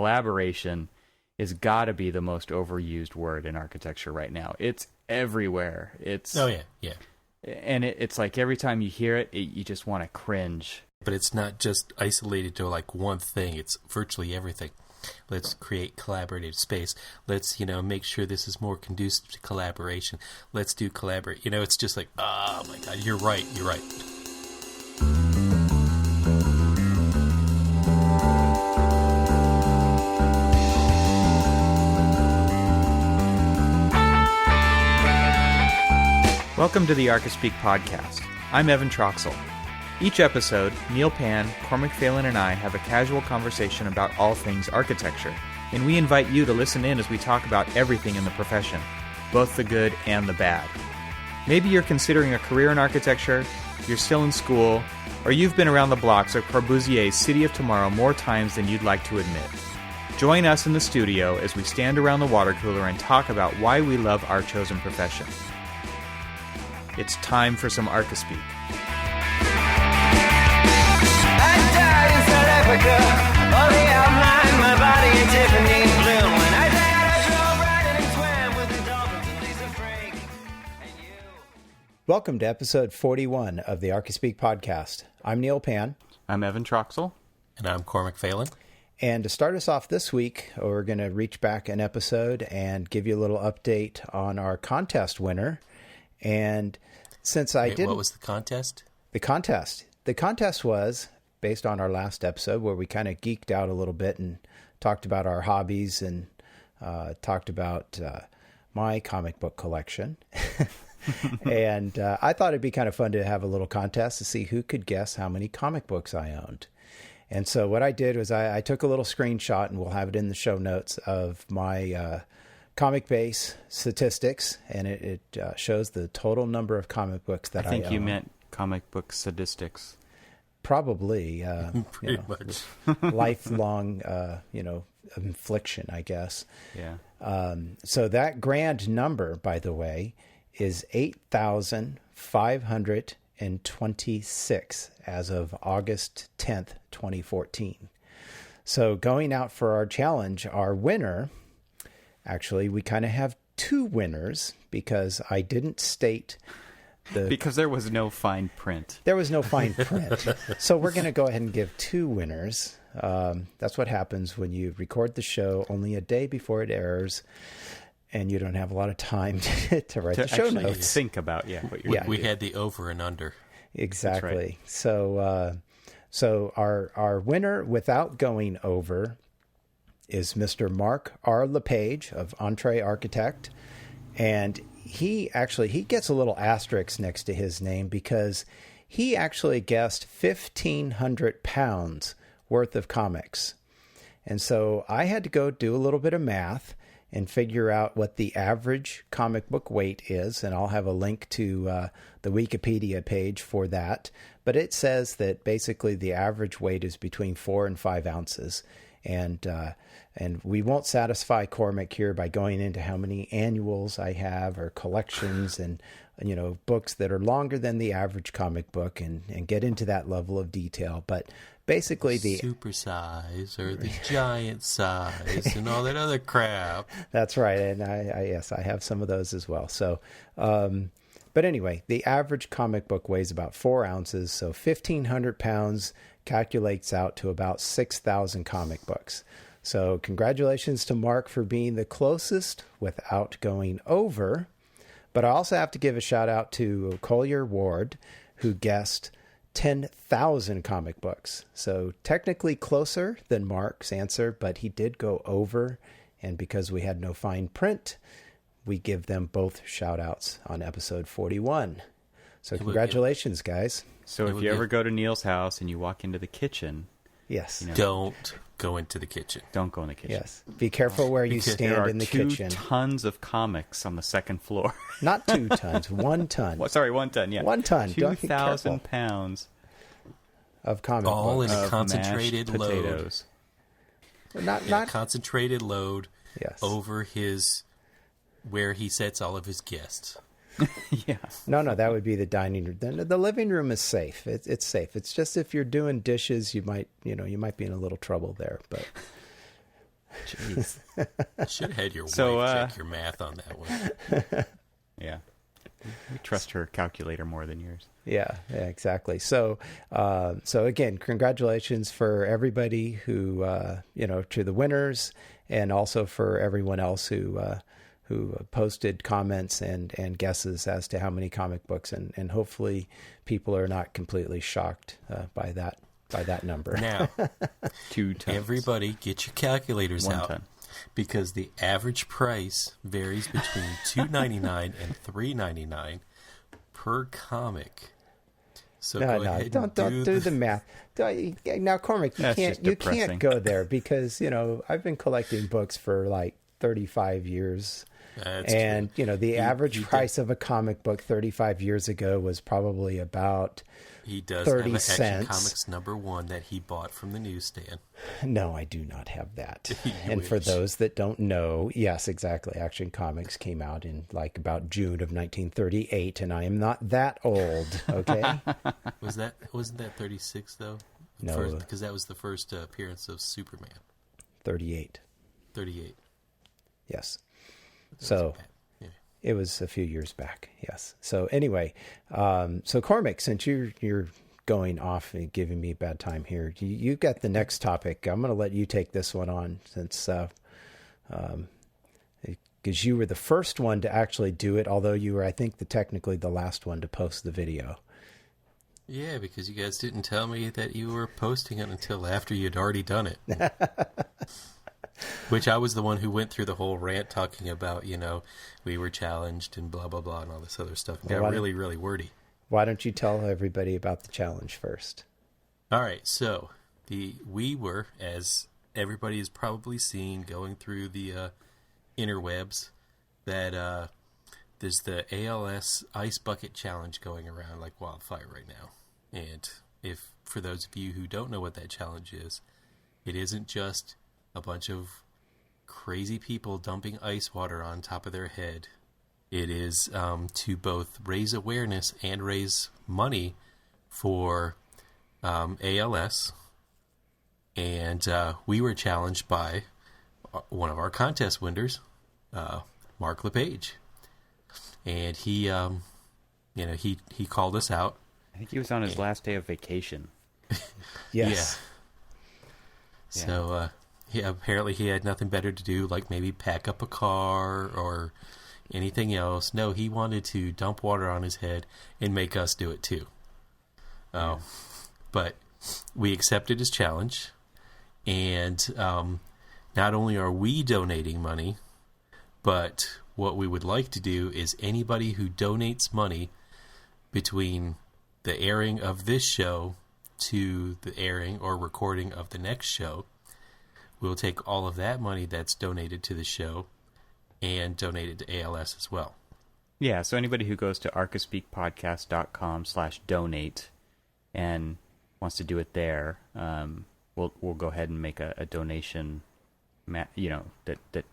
collaboration is got to be the most overused word in architecture right now. It's everywhere. Oh, yeah. And it's like every time you hear it, you just want to cringe. But it's not just isolated to like one thing. It's virtually everything. Let's create collaborative space. Let's, make sure this is more conducive to collaboration. Let's do collaborate. It's just like, oh my God, you're right. Welcome to the Archispeak podcast. I'm Evan Troxel. Each episode, Neil Pan, Cormac Phelan, and I have a casual conversation about all things architecture, and we invite you to listen in as we talk about everything in the profession, both the good and the bad. Maybe you're considering a career in architecture, you're still in school, or you've been around the blocks of Corbusier's City of Tomorrow more times than you'd like to admit. Join us in the studio as we stand around the water cooler and talk about why we love our chosen profession. It's time for some Archispeak. I died in South Africa, only outlined my body in Tiffany blue. When I died, I drove right and swam with the dolphins and Lisa Frank. And you. Welcome to episode 41 of the Archispeak podcast. I'm Neil Pan. I'm Evan Troxel. And I'm Cormac Phelan. And to start us off this week, we're going to reach back an episode and give you a little update on our contest winner. And since I didn't... What was the contest? The contest was based on our last episode where we kind of geeked out a little bit and talked about our hobbies and talked about my comic book collection. And I thought it'd be kind of fun to have a little contest to see who could guess how many comic books I owned. And so what I did was I took a little screenshot, and we'll have it in the show notes, of my comic base statistics, and it shows the total number of comic books that I own. I think you meant comic book statistics. Probably, Pretty much. lifelong, infliction, I guess. Yeah. So that grand number, by the way, is 8,526 as of August 10th, 2014. So going out for our challenge, our winner... Actually, we kind of have two winners because I didn't state Because there was no fine print. There was no fine print. So we're going to go ahead and give two winners. That's what happens when you record the show only a day before it airs and you don't have a lot of time to write the show notes. Think about what you're doing. We had the over and under. Exactly. Right. So our winner without going over is Mr. Mark R. LePage of Entree Architect. And he gets a little asterisk next to his name because he actually guessed 1,500 pounds worth of comics. And so I had to go do a little bit of math and figure out what the average comic book weight is. And I'll have a link to the Wikipedia page for that. But it says that basically the average weight is between 4 and 5 ounces. And we won't satisfy Cormac here by going into how many annuals I have or collections and books that are longer than the average comic book and get into that level of detail. But basically the super size or the giant size and all that other crap. That's right. And I have some of those as well. So, but anyway, the average comic book weighs about 4 ounces. So 1,500 pounds calculates out to about 6,000 comic books. So congratulations to Mark for being the closest without going over. But I also have to give a shout out to Collier Ward, who guessed 10,000 comic books. So technically closer than Mark's answer, but he did go over. And because we had no fine print, we give them both shout outs on episode 41. So congratulations, guys. So if you ever go to Neil's house and you walk into the kitchen... Yes. Don't go into the kitchen. Don't go in the kitchen. Yes. Be careful where you stand in the kitchen. There are 2 tons of comics on the second floor. Not 2 tons, 1 ton. 1 ton, yeah. 1 ton. 2,000 pounds of comic all books. In a concentrated load. Potatoes. Not concentrated load. Yes. Over where he sets all of his guests. Yeah. No, that would be the dining room. The living room is safe. It's safe. It's just if you're doing dishes, you might be in a little trouble there. Jeez. Should have had your So, wife check your math on that one. Yeah. We trust her calculator more than yours. Yeah, exactly. So, so again, congratulations for everybody who, to the winners, and also for everyone else who posted comments and guesses as to how many comic books, and hopefully people are not completely shocked by that number. Now, 2 tons. everybody get your calculators 1 out. ton. Because the average price varies between $2.99 and $3.99 per comic. So go ahead don't do the math. Now, Cormac, That's just you depressing. can't go there because I've been collecting books for like 35 years. That's And, true. the average he price of a comic book 35 years ago was probably about He does 30 have an Action cents. Comics #1 that he bought from the newsstand. No, I do not have that. You And for wish. those that don't know, yes, exactly. Action Comics came out in like about June of 1938, and I am not that old, okay? Wasn't that 36 though? No. Because that was the first appearance of Superman. 38, 38. yes. That So wasn't bad. Yeah. it was a few years back, yes. So anyway, so Cormac, since you're going off and giving me a bad time here, you got the next topic. I'm going to let you take this one on since because you were the first one to actually do it, although you were, I think, technically the last one to post the video. Yeah, because you guys didn't tell me that you were posting it until after you'd already done it. Which I was the one who went through the whole rant talking about, we were challenged and blah, blah, blah, and all this other stuff. It got really, really wordy. Why don't you tell everybody about the challenge first? All right, so we were, as everybody has probably seen going through the interwebs, that there's the ALS Ice Bucket Challenge going around like wildfire right now. And if, for those of you who don't know what that challenge is, it isn't just a bunch of crazy people dumping ice water on top of their head. It is to both raise awareness and raise money for ALS. And we were challenged by one of our contest winners, Mark LePage. And he called us out. I think he was on his last day of vacation. Yes. Yeah. So, apparently he had nothing better to do, like maybe pack up a car or anything else. No, he wanted to dump water on his head and make us do it too. But we accepted his challenge, and not only are we donating money, but what we would like to do is anybody who donates money between the airing of this show to the airing or recording of the next show, we'll take all of that money that's donated to the show and donate it to ALS as well. Yeah, so anybody who goes to archispeakpodcast.com/donate and wants to do it there, we'll go ahead and make a donation, that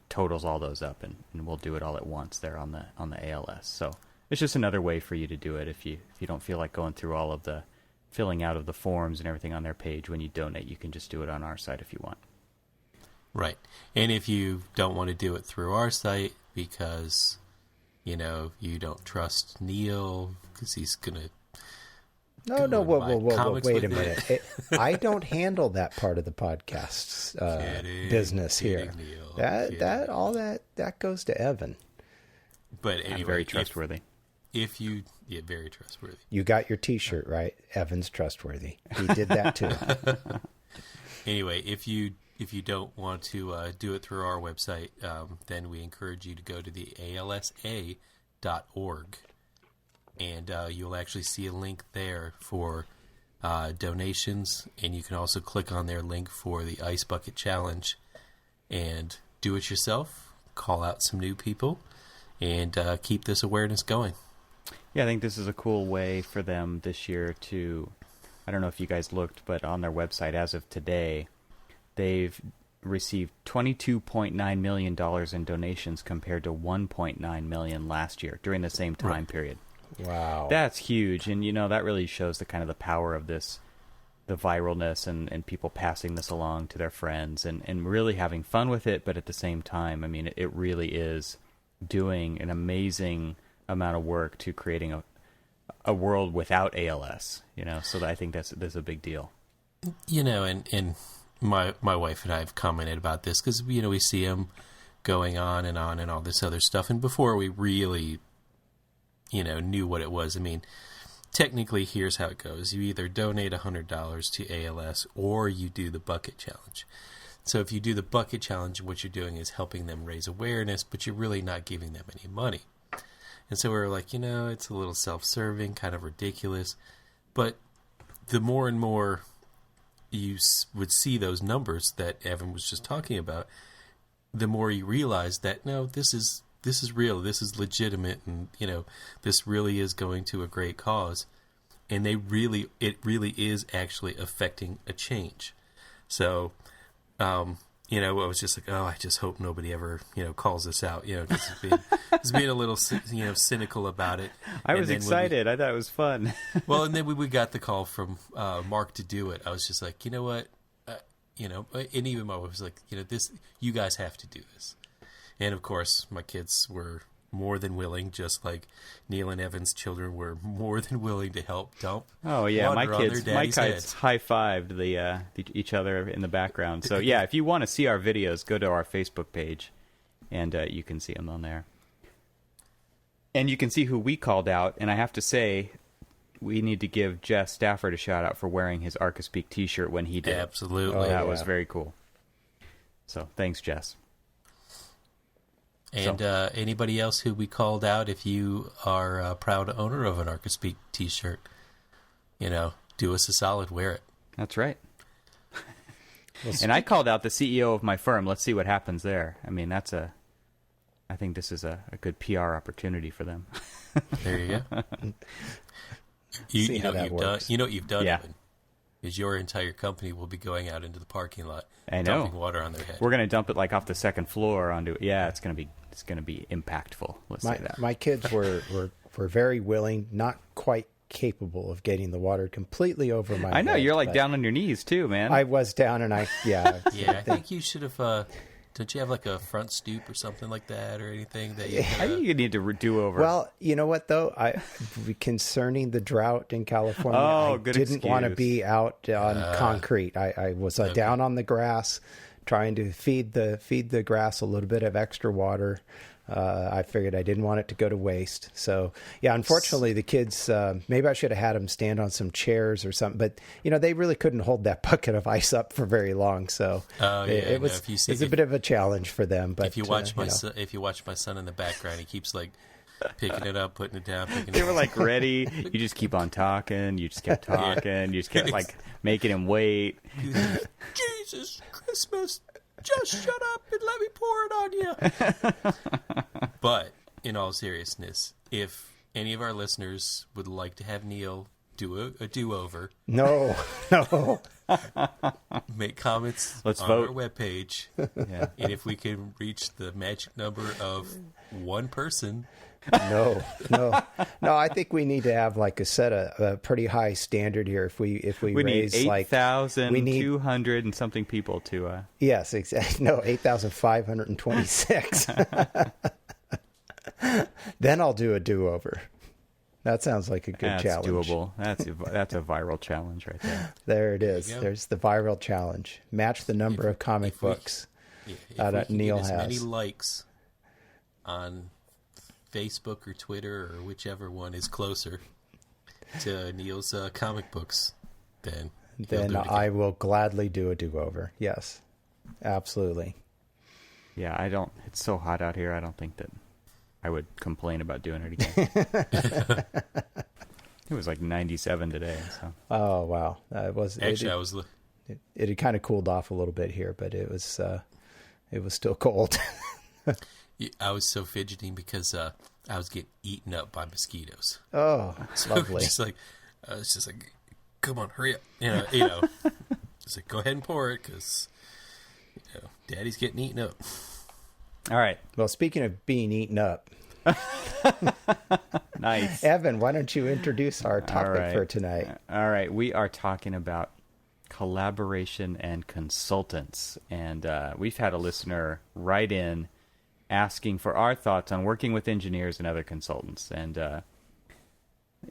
totals all those up, and we'll do it all at once there on the ALS. So it's just another way for you to do it if you don't feel like going through all of the filling out of the forms and everything on their page. When you donate, you can just do it on our site if you want. Right. And if you don't want to do it through our site because, you don't trust Neil because he's going to... No, whoa, wait a minute. I don't handle that part of the podcast's business here. Neil, that goes to Evan. But anyway, I'm very trustworthy. Very trustworthy. You got your T-shirt, right? Evan's trustworthy. He did that too. Anyway, if you don't want to do it through our website, then we encourage you to go to the alsa.org, and you'll actually see a link there for donations, and you can also click on their link for the Ice Bucket Challenge and do it yourself, call out some new people, and keep this awareness going. Yeah, I think this is a cool way for them this year to, I don't know if you guys looked, but on their website as of today, they've received $22.9 million in donations compared to $1.9 million last year during the same time period. Wow. That's huge, and that really shows the kind of the power of this the viralness and people passing this along to their friends and really having fun with it. But at the same time, I mean, it really is doing an amazing amount of work to creating a world without ALS, so I think that's a big deal. And my wife and I have commented about this because, we see them going on and all this other stuff. And before we really, knew what it was, I mean, technically, here's how it goes. You either donate $100 to ALS or you do the bucket challenge. So if you do the bucket challenge, what you're doing is helping them raise awareness, but you're really not giving them any money. And so we were like, it's a little self-serving, kind of ridiculous. But the more and more you would see those numbers that Evan was just talking about, the more you realize that, no, this is real, this is legitimate, and, this really is going to a great cause. And it really is actually affecting a change. So, I was just like, oh, I just hope nobody ever, calls us out, just being a little, cynical about it. I was excited. I thought it was fun. Well, and then we got the call from Mark to do it. I was just like, you know what? And even my wife was like, you guys have to do this. And of course, my kids were more than willing, just like Neil and Evan's children were more than willing to help dump. Oh yeah, my kids head. high-fived each other in the background. So yeah, if you want to see our videos, go to our Facebook page, and you can see them on there. And you can see who we called out. And I have to say, we need to give Jess Stafford a shout out for wearing his Archispeak T-shirt when he did. Absolutely, that was very cool. So thanks, Jess. And anybody else who we called out, if you are a proud owner of an Archispeak T-shirt, do us a solid, wear it. That's right. And I called out the CEO of my firm. Let's see what happens there. I mean, I think this is a good PR opportunity for them. There you go. You know what you've done, yeah. Evan, is your entire company will be going out into the parking lot, I know, dumping water on their head. We're going to dump it like off the second floor onto it. Yeah, it's going to be impactful. Let's say that. My kids were very willing, not quite capable of getting the water completely over my head. I know, you're like down on your knees too, man. I was down, and I think you should have. Don't you have like a front stoop or something like that, or anything that you? I think you need to do over. Well, you know what though, concerning the drought in California, I didn't want to be out on concrete. I was down on the grass, trying to feed the grass a little bit of extra water. I figured I didn't want it to go to waste. So, yeah, unfortunately, the kids, maybe I should have had them stand on some chairs or something. But, they really couldn't hold that bucket of ice up for very long. So it was a bit of a challenge for them. But if you watch my son in the background, he keeps like picking it up, putting it down. They were like ready. You just keep on talking. You just kept talking. Yeah. You just kept like making him wait. Jesus Christmas. Just shut up and let me pour it on you. But in all seriousness, if any of our listeners would like to have Neil do a do-over, no, make comments Let's on vote. our webpage, and if we can reach the magic number of one person. No. I think we need to have like a pretty high standard here. If we raise need 8,200 and something people to. Yes, exactly. No, 8,526. Then I'll do a do-over. That sounds like a good challenge. That's doable. That's a viral challenge right there. There it is. There's the viral challenge. Match the number of comic books that Neil has. Many likes on Facebook or Twitter or whichever one is closer to Neil's comic books, then I will gladly do a do-over. Yes, absolutely. Yeah, it's so hot out here. I don't think that I would complain about doing it again. It was like 97 today. So. Oh wow, it had kind of cooled off a little bit here, but it was still cold. I was so fidgeting because I was getting eaten up by mosquitoes. Oh, so lovely! I was just like, come on, hurry up! It's like, go ahead and pour it because Daddy's getting eaten up. All right. Well, speaking of being eaten up, nice, Evan. Why don't you introduce our topic for tonight? All right, we are talking about collaboration and consultants. And we've had a listener write in asking for our thoughts on working with engineers and other consultants. And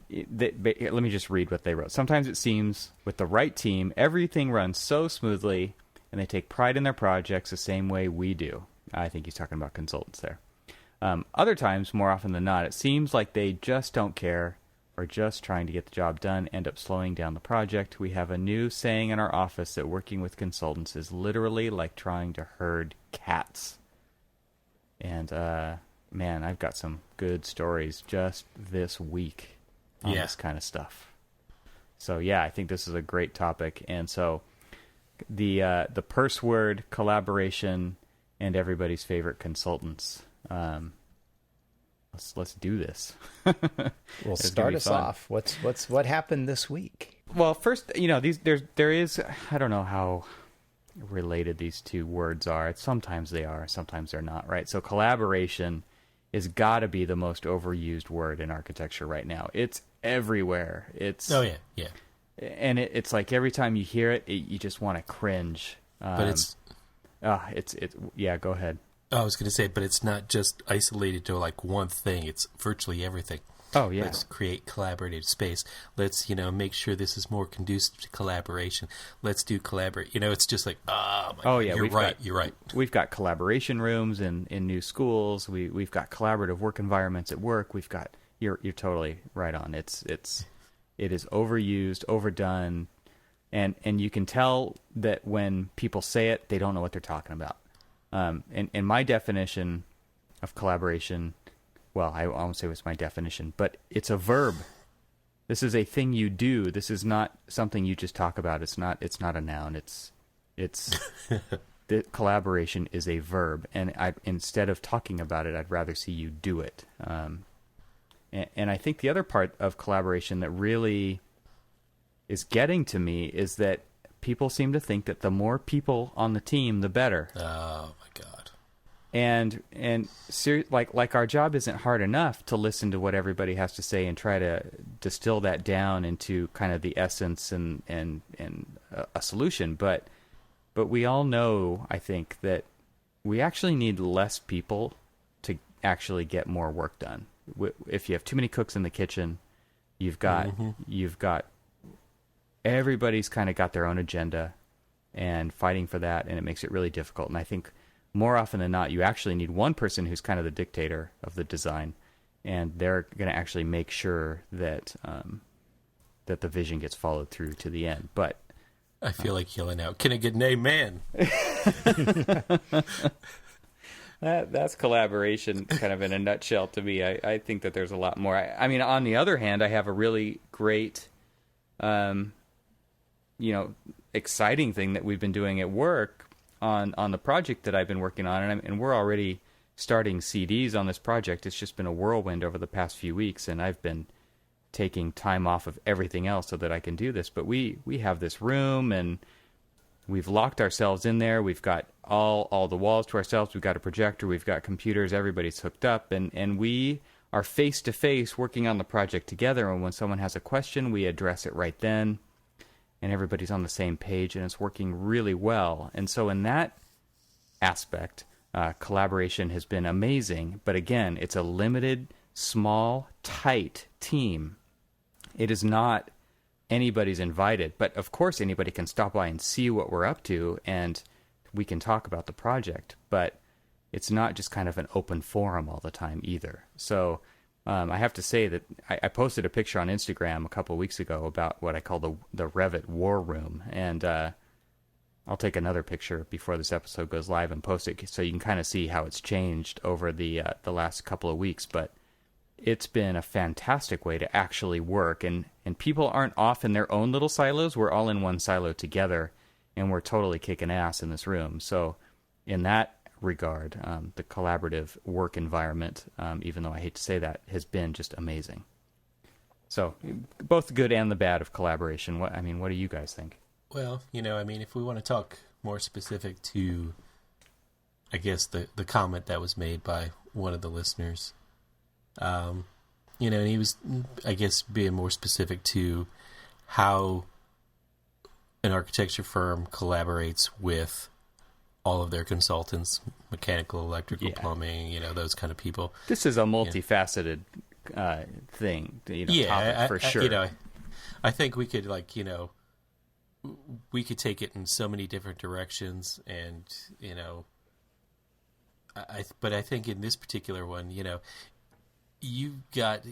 let me just read what they wrote. Sometimes it seems with the right team, everything runs so smoothly and they take pride in their projects the same way we do. I think he's talking about consultants there. Other times, more often than not, it seems like they just don't care or just trying to get the job done, end up slowing down the project. We have a new saying in our office that working with consultants is literally like trying to herd cats. And, man, I've got some good stories just this week on this kind of stuff. So, yeah, I think this is a great topic. And so the purse word, collaboration, and everybody's favorite consultants. Let's do this. Well, start us off. What happened this week? Well, first, there is, I don't know how related these two words are. Sometimes they are, sometimes they're not, right? So collaboration is got to be the most overused word in architecture right now. It's everywhere. It's yeah. And it's like every time you hear it, you just want to cringe. But it's yeah. Go ahead. I was going to say, but it's not just isolated to like one thing. It's virtually everything. Oh, yeah. Let's create collaborative space. Let's, make sure this is more conducive to collaboration. Let's do collaborate. It's just like, God, yeah. You're right. We've got collaboration rooms in new schools. We've got collaborative work environments at work. We've got, you're totally right on. It is overused, overdone. And you can tell that when people say it, they don't know what they're talking about. And my definition of collaboration, well, I won't say what's my definition, but it's a verb. This is a thing you do. This is not something you just talk about. It's not a noun. It's the collaboration is a verb. And instead of talking about it, I'd rather see you do it. And I think the other part of collaboration that really is getting to me is that people seem to think that the more people on the team, the better. Oh my God! And like our job isn't hard enough to listen to what everybody has to say and try to distill that down into kind of the essence and a solution. But we all know, I think, that we actually need less people to actually get more work done. If you have too many cooks in the kitchen, you've got everybody's kind of got their own agenda and fighting for that, and it makes it really difficult. And I think more often than not, you actually need one person who's kind of the dictator of the design, and they're going to actually make sure that that the vision gets followed through to the end. But I feel like yelling out, "Can I get an amen?" That's collaboration kind of in a nutshell to me. I think that there's a lot more. I mean, on the other hand, I have a really great exciting thing that we've been doing at work on the project that I've been working on, and we're already starting CDs on this project. It's just been a whirlwind over the past few weeks, and I've been taking time off of everything else so that I can do this. But we have this room, and we've locked ourselves in there. We've got all the walls to ourselves. We've got a projector. We've got computers. Everybody's hooked up, and we are face-to-face working on the project together. And when someone has a question, we address it right then. And everybody's on the same page, and it's working really well. And so in that aspect, collaboration has been amazing. But again, it's a limited, small, tight team. It is not anybody's invited. But of course, anybody can stop by and see what we're up to, and we can talk about the project. But it's not just kind of an open forum all the time either. So I have to say that I posted a picture on Instagram a couple of weeks ago about what I call the Revit War Room, and I'll take another picture before this episode goes live and post it so you can kind of see how it's changed over the last couple of weeks. But it's been a fantastic way to actually work, and people aren't off in their own little silos. We're all in one silo together, and we're totally kicking ass in this room. So in that regard, the collaborative work environment, even though I hate to say that, has been just amazing. So both the good and the bad of collaboration. What do you guys think? Well, if we want to talk more specific to, I guess, the comment that was made by one of the listeners, and he was, I guess, being more specific to how an architecture firm collaborates with all of their consultants, mechanical, electrical, plumbing, those kind of people. This is a multifaceted thing, topic for sure. I think we could we could take it in so many different directions, and but I think in this particular one, you've got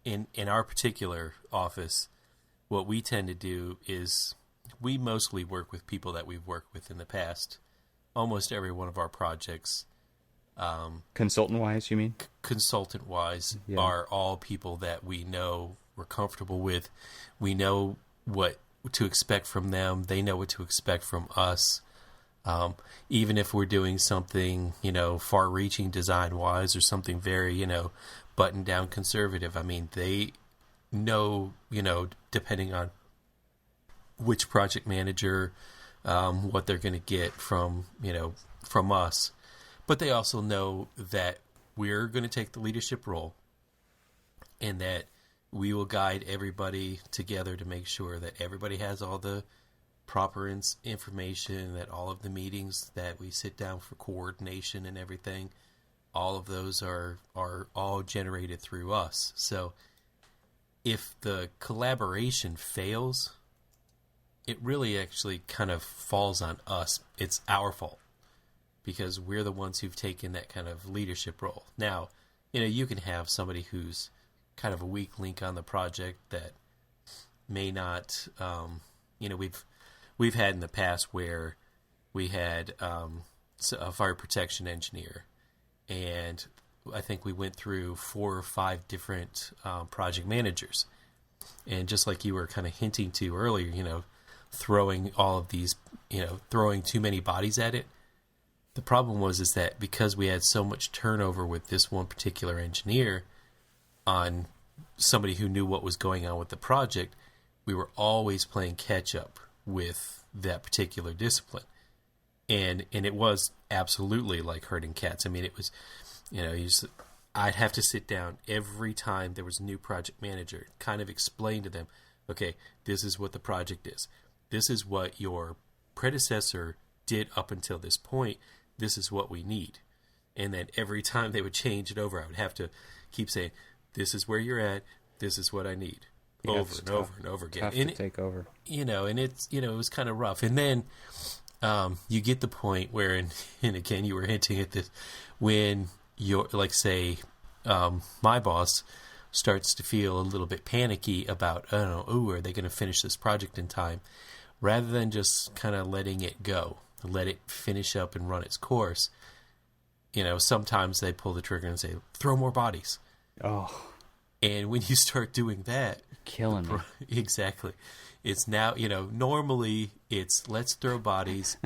in our particular office, what we tend to do is we mostly work with people that we've worked with in the past. Almost every one of our projects, consultant-wise, you mean? Consultant-wise, are all people that we know, we're comfortable with. We know what to expect from them. They know what to expect from us. Even if we're doing something, far-reaching design-wise, or something very, buttoned-down conservative. I mean, they know, depending on which project manager, what they're going to get from us. But they also know that we're going to take the leadership role, and that we will guide everybody together to make sure that everybody has all the proper information, that all of the meetings that we sit down for coordination and everything, all of those are all generated through us. So if the collaboration fails, it really actually kind of falls on us. It's our fault, because we're the ones who've taken that kind of leadership role. Now, you can have somebody who's kind of a weak link on the project that may not, we've had in the past where we had a fire protection engineer, and I think we went through 4 or 5 different project managers. And just like you were kind of hinting to earlier, throwing all of these, throwing too many bodies at it. The problem is that because we had so much turnover with this one particular engineer on somebody who knew what was going on with the project, we were always playing catch up with that particular discipline. And it was absolutely like herding cats. I mean, it was, I'd have to sit down every time there was a new project manager, kind of explain to them, okay, this is what the project is. This is what your predecessor did up until this point. This is what we need. And then every time they would change it over, I would have to keep saying, this is where you're at. This is what I need. Over and over and over again. Tough to take over. And it's, it was kind of rough. And then you get the point where, and again, you were hinting at this, when you're, like, say, my boss starts to feel a little bit panicky about, are they going to finish this project in time? Rather than just kind of letting it go, let it finish up and run its course, sometimes they pull the trigger and say, throw more bodies. Oh. And when you start doing that... Killing me. Exactly. It's now, normally it's let's throw bodies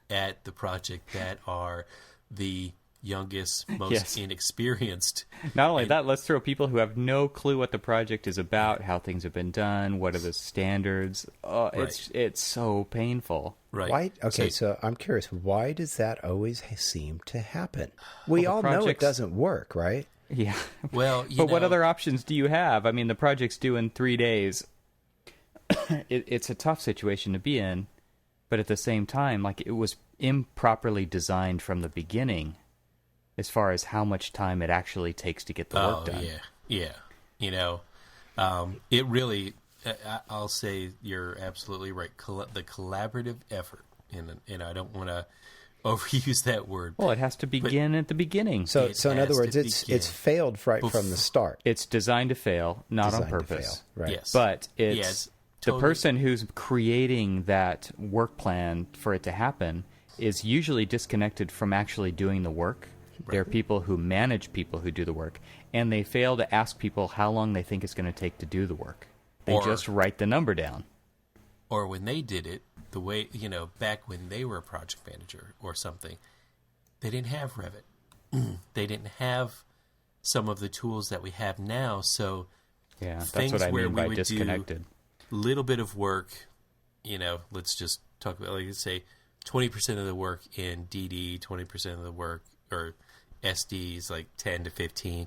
at the project that are the youngest, most inexperienced. Not only that, let's throw people who have no clue what the project is about, how things have been done, what are the standards. Oh, right. It's so painful. Right. Why? Okay, so I'm curious, why does that always seem to happen? We all know it doesn't work, right? Yeah. Well, but what other options do you have? I mean, the project's due in 3 days. It's a tough situation to be in, but at the same time, like, it was improperly designed from the beginning as far as how much time it actually takes to get the work done. Yeah. It really, I'll say you're absolutely right. The collaborative effort, and I don't want to overuse that word. Well, it has to begin at the beginning. So in other words, it's failed right from the start. It's designed to fail, not on purpose. Right. Yes. But it's totally. The person who's creating that work plan for it to happen is usually disconnected from actually doing the work. Right. There are people who manage people who do the work, and they fail to ask people how long they think it's going to take to do the work. They just write the number down. Or when they did it, the way, back when they were a project manager or something, they didn't have Revit. They didn't have some of the tools that we have now. So that's what I mean by disconnected. Little bit of work, let's just talk about, like, let's say 20% of the work in DD, 20% of the work, or SDs, like 10 to 15,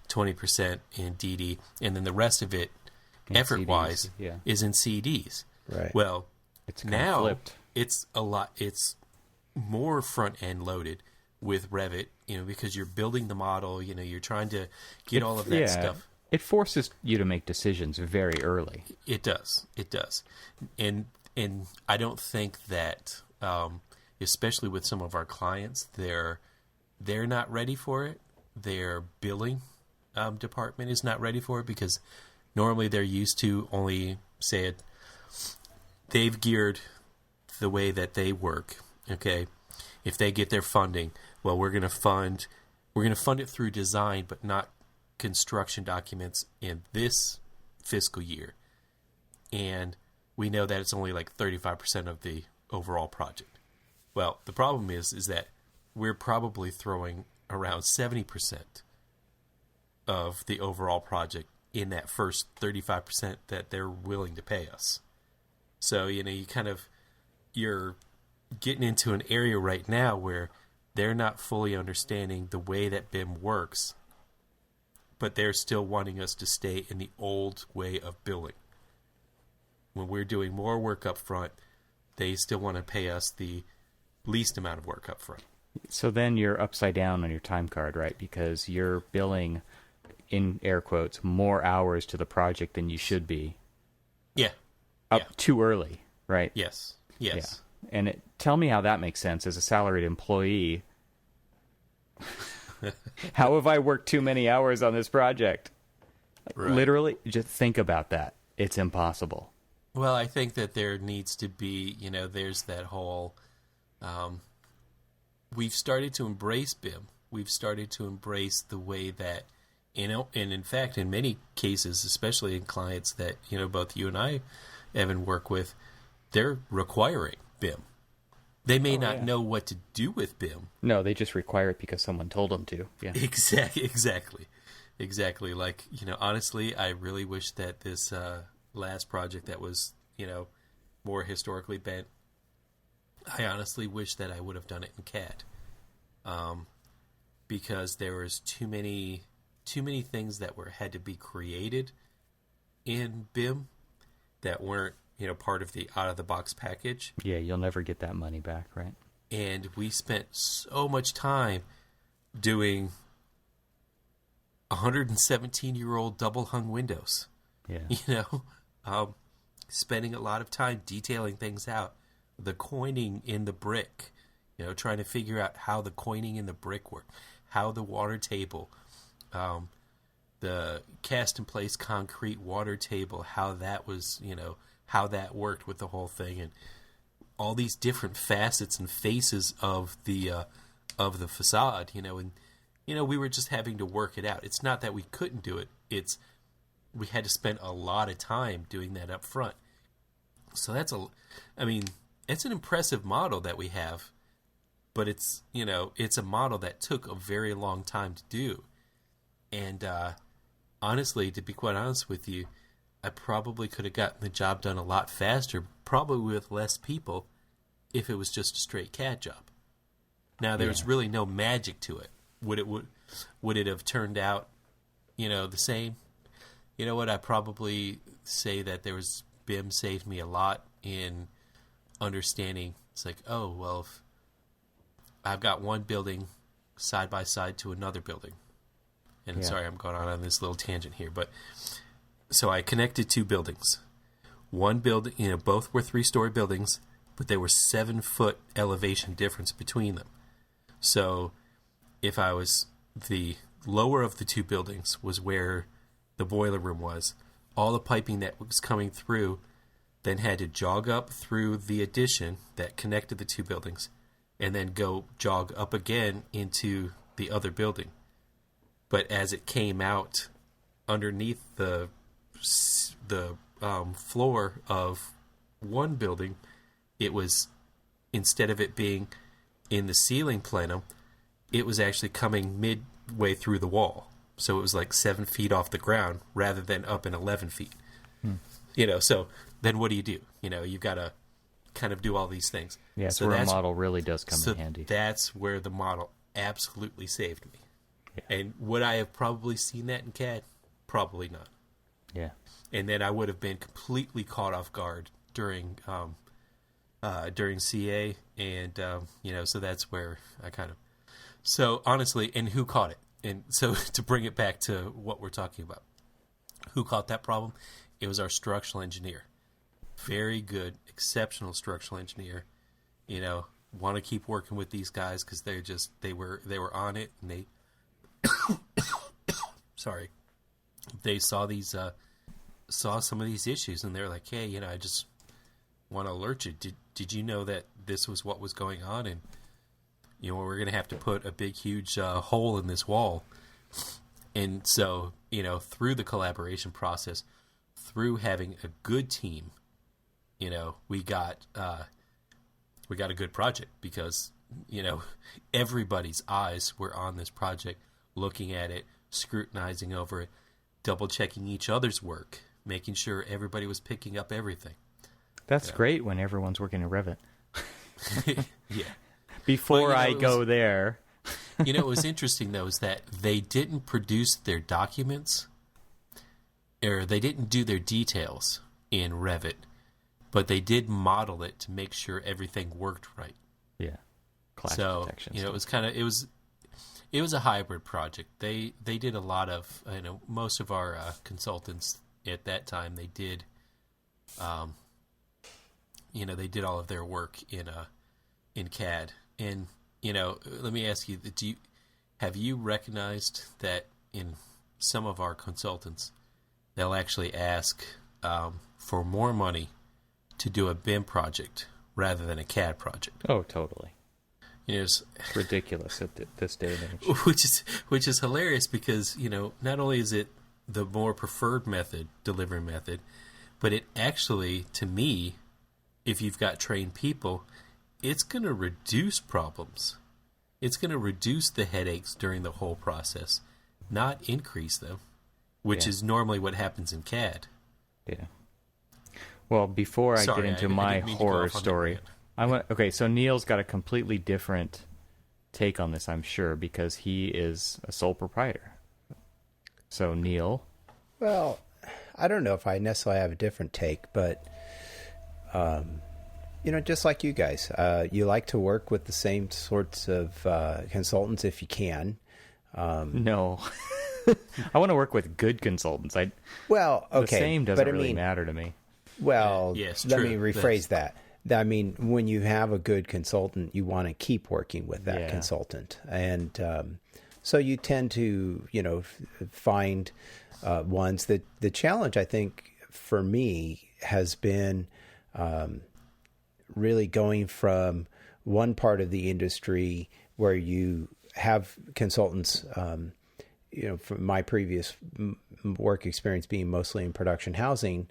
20% in DD, and then the rest of it, effort-wise, is in CDs. Right. Well, It's kind of now flipped. it's a lot. It's more front end loaded with Revit, because you're building the model. You're trying to get all of that stuff. It forces you to make decisions very early. It does. It does. And I don't think that, especially with some of our clients, they're not ready for it. Their billing department is not ready for it, because normally they're used to only, say it, they've geared the way that they work. Okay, if they get their funding, well, we're going to fund it through design, but not construction documents in this fiscal year. And we know that it's only like 35% of the overall project. Well, the problem is that we're probably throwing around 70% of the overall project in that first 35% that they're willing to pay us. So, you're getting into an area right now where they're not fully understanding the way that BIM works, but they're still wanting us to stay in the old way of billing. When we're doing more work up front, they still want to pay us the least amount of work up front. So then you're upside down on your time card, right? Because you're billing, in air quotes, more hours to the project than you should be. Yeah. Too early, right? Yes. Yeah. And tell me how that makes sense as a salaried employee. How have I worked too many hours on this project? Right. Literally, just think about that. It's impossible. Well, I think that there needs to be, there's that whole, we've started to embrace BIM. We've started to embrace the way that, and in fact, in many cases, especially in clients that, both you and I, Evan, work with, they're requiring BIM. They may not know what to do with BIM. No, they just require it because someone told them to. Yeah. Exactly. Like, honestly, I really wish that this last project that was, more historically bent, I honestly wish that I would have done it in CAD. Because there was too many things that had to be created in BIM that weren't, part of the out-of-the-box package. Yeah, you'll never get that money back, right? And we spent so much time doing 117-year-old double-hung windows. Yeah. Spending a lot of time detailing things out. The coining in the brick, trying to figure out how the coining in the brick worked, how the water table, the cast-in-place concrete water table, how that was, how that worked with the whole thing, and all these different facets and faces of the facade, and we were just having to work it out. It's not that we couldn't do it; we had to spend a lot of time doing that up front. So it's an impressive model that we have, but it's a model that took a very long time to do, and honestly, to be quite honest with you, I probably could have gotten the job done a lot faster, probably with less people, if it was just a straight CAD job. Now, there's really no magic to it. Would it have turned out, the same? You know what? I probably say that BIM saved me a lot in understanding. It's like, oh, well, if I've got one building side by side to another building. And sorry, I'm going on this little tangent here, but so I connected two buildings. One building, both were 3-story buildings, but there were 7-foot elevation difference between them. So if I was the lower of the two buildings was where the boiler room was, all the piping that was coming through then had to jog up through the addition that connected the two buildings and then go jog up again into the other building. But as it came out underneath the floor of one building, it was, instead of it being in the ceiling plenum, it was actually coming midway through the wall. So it was like 7 feet off the ground rather than up in 11 feet. So then what do? You've got to kind of do all these things. Yeah, so where a model really does come in handy. That's where the model absolutely saved me. Yeah. And would I have probably seen that in CAD? Probably not. Yeah. And then I would have been completely caught off guard during during CA, and so that's where I kind of. So honestly, and who caught it? And so to bring it back to what we're talking about, who caught that problem? It was our structural engineer. Very good, exceptional structural engineer. Want to keep working with these guys because they were on it, and they sorry, they saw some of these issues, and they're like, hey, I just want to alert you. Did you know that this was what was going on? And we're going to have to put a big, huge hole in this wall. And so, through the collaboration process, through having a good team, we got a good project because, everybody's eyes were on this project, looking at it, scrutinizing over it, double checking each other's work, making sure everybody was picking up everything. That's great when everyone's working in Revit. Yeah. Before I go there. What was interesting, though, is that they didn't produce their documents, or they didn't do their details in Revit, but they did model it to make sure everything worked right. Yeah. Clash protection. It was a hybrid project. They did a lot of, most of our consultants at that time, they did, they did all of their work in CAD. And, let me ask you, have you recognized that in some of our consultants, they'll actually ask for more money to do a BIM project rather than a CAD project? Oh, totally. It's ridiculous at this day and age. Which is hilarious because, not only is it the more preferred delivery method, but it actually, to me, if you've got trained people, it's going to reduce problems. It's going to reduce the headaches during the whole process, not increase them, which is normally what happens in CAD. Yeah. Well, before I get into my horror story, so Neil's got a completely different take on this, I'm sure, because he is a sole proprietor. So, Neil? Well, I don't know if I necessarily have a different take, but, just like you guys, you like to work with the same sorts of consultants if you can. No. I want to work with good consultants. Okay. The same doesn't really matter to me. Well, yes, let me rephrase that. I mean, when you have a good consultant, you want to keep working with that consultant. And so you tend to, find ones that the challenge, I think, for me has been really going from one part of the industry where you have consultants, from my previous work experience being mostly in production housing,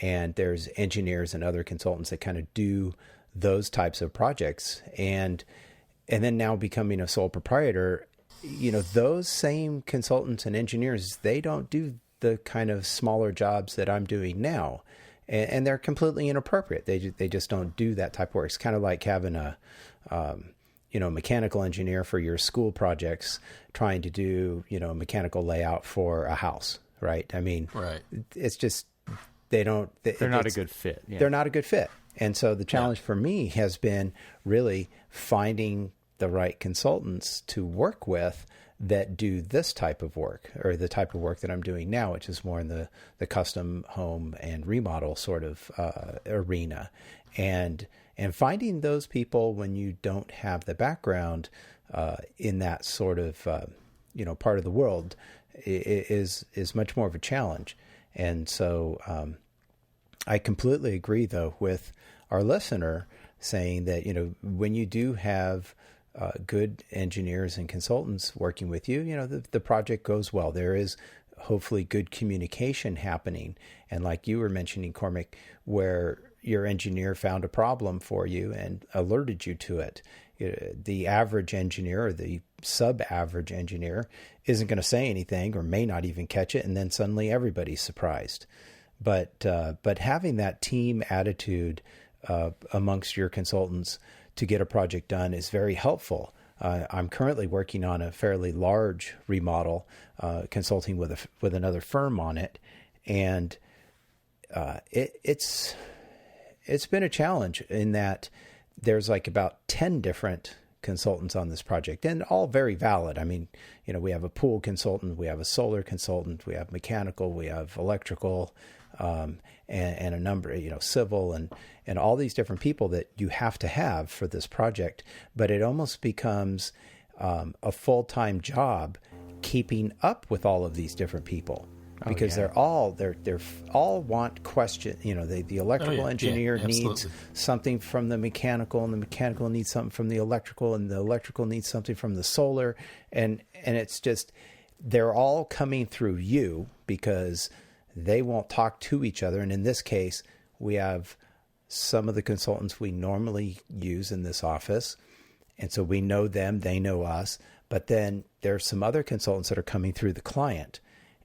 and there's engineers and other consultants that kind of do those types of projects. And then now becoming a sole proprietor, those same consultants and engineers, they don't do the kind of smaller jobs that I'm doing now. And they're completely inappropriate. They just don't do that type of work. It's kind of like having a, mechanical engineer for your school projects trying to do, mechanical layout for a house, right? I mean, it's just, they're not a good fit. Yeah. They're not a good fit. And so the challenge for me has been really finding the right consultants to work with that do this type of work, or the type of work that I'm doing now, which is more in the custom home and remodel sort of arena. And finding those people when you don't have the background in that sort of part of the world is much more of a challenge. And so I completely agree, though, with our listener saying that, when you do have good engineers and consultants working with you, the project goes well. There is hopefully good communication happening. And like you were mentioning, Cormac, where your engineer found a problem for you and alerted you to it. The average engineer or the sub-average engineer isn't going to say anything or may not even catch it, and then suddenly everybody's surprised. But having that team attitude amongst your consultants to get a project done is very helpful. I'm currently working on a fairly large remodel, consulting with another firm on it, and it's it's been a challenge in that there's like about 10 different consultants on this project, and all very valid. I mean, we have a pool consultant, we have a solar consultant, we have mechanical, we have electrical, and a number, civil, and all these different people that you have to have for this project. But it almost becomes a full-time job keeping up with all of these different people. Because they're all want question. The electrical engineer needs something from the mechanical, and the mechanical needs something from the electrical, and the electrical needs something from the solar, and it's just they're all coming through you because they won't talk to each other. And in this case, we have some of the consultants we normally use in this office, and so we know them, they know us. But then there's some other consultants that are coming through the client.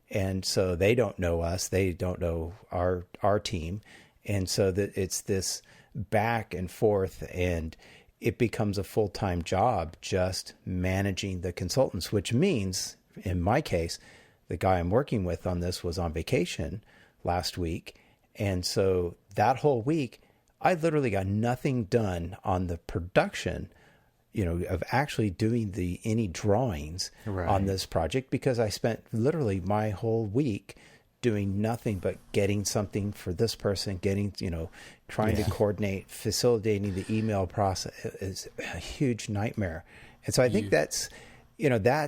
And so they don't know us, they don't know our team. And so that it's this back and forth, and it becomes a full-time job just managing the consultants, which means, in my case, the guy I'm working with on this was on vacation last week. And so that whole week, I literally got nothing done on the production of actually doing any drawings on this project, because I spent literally my whole week doing nothing but getting something for this person, trying to coordinate, facilitating the email process is a huge nightmare. And so I think that's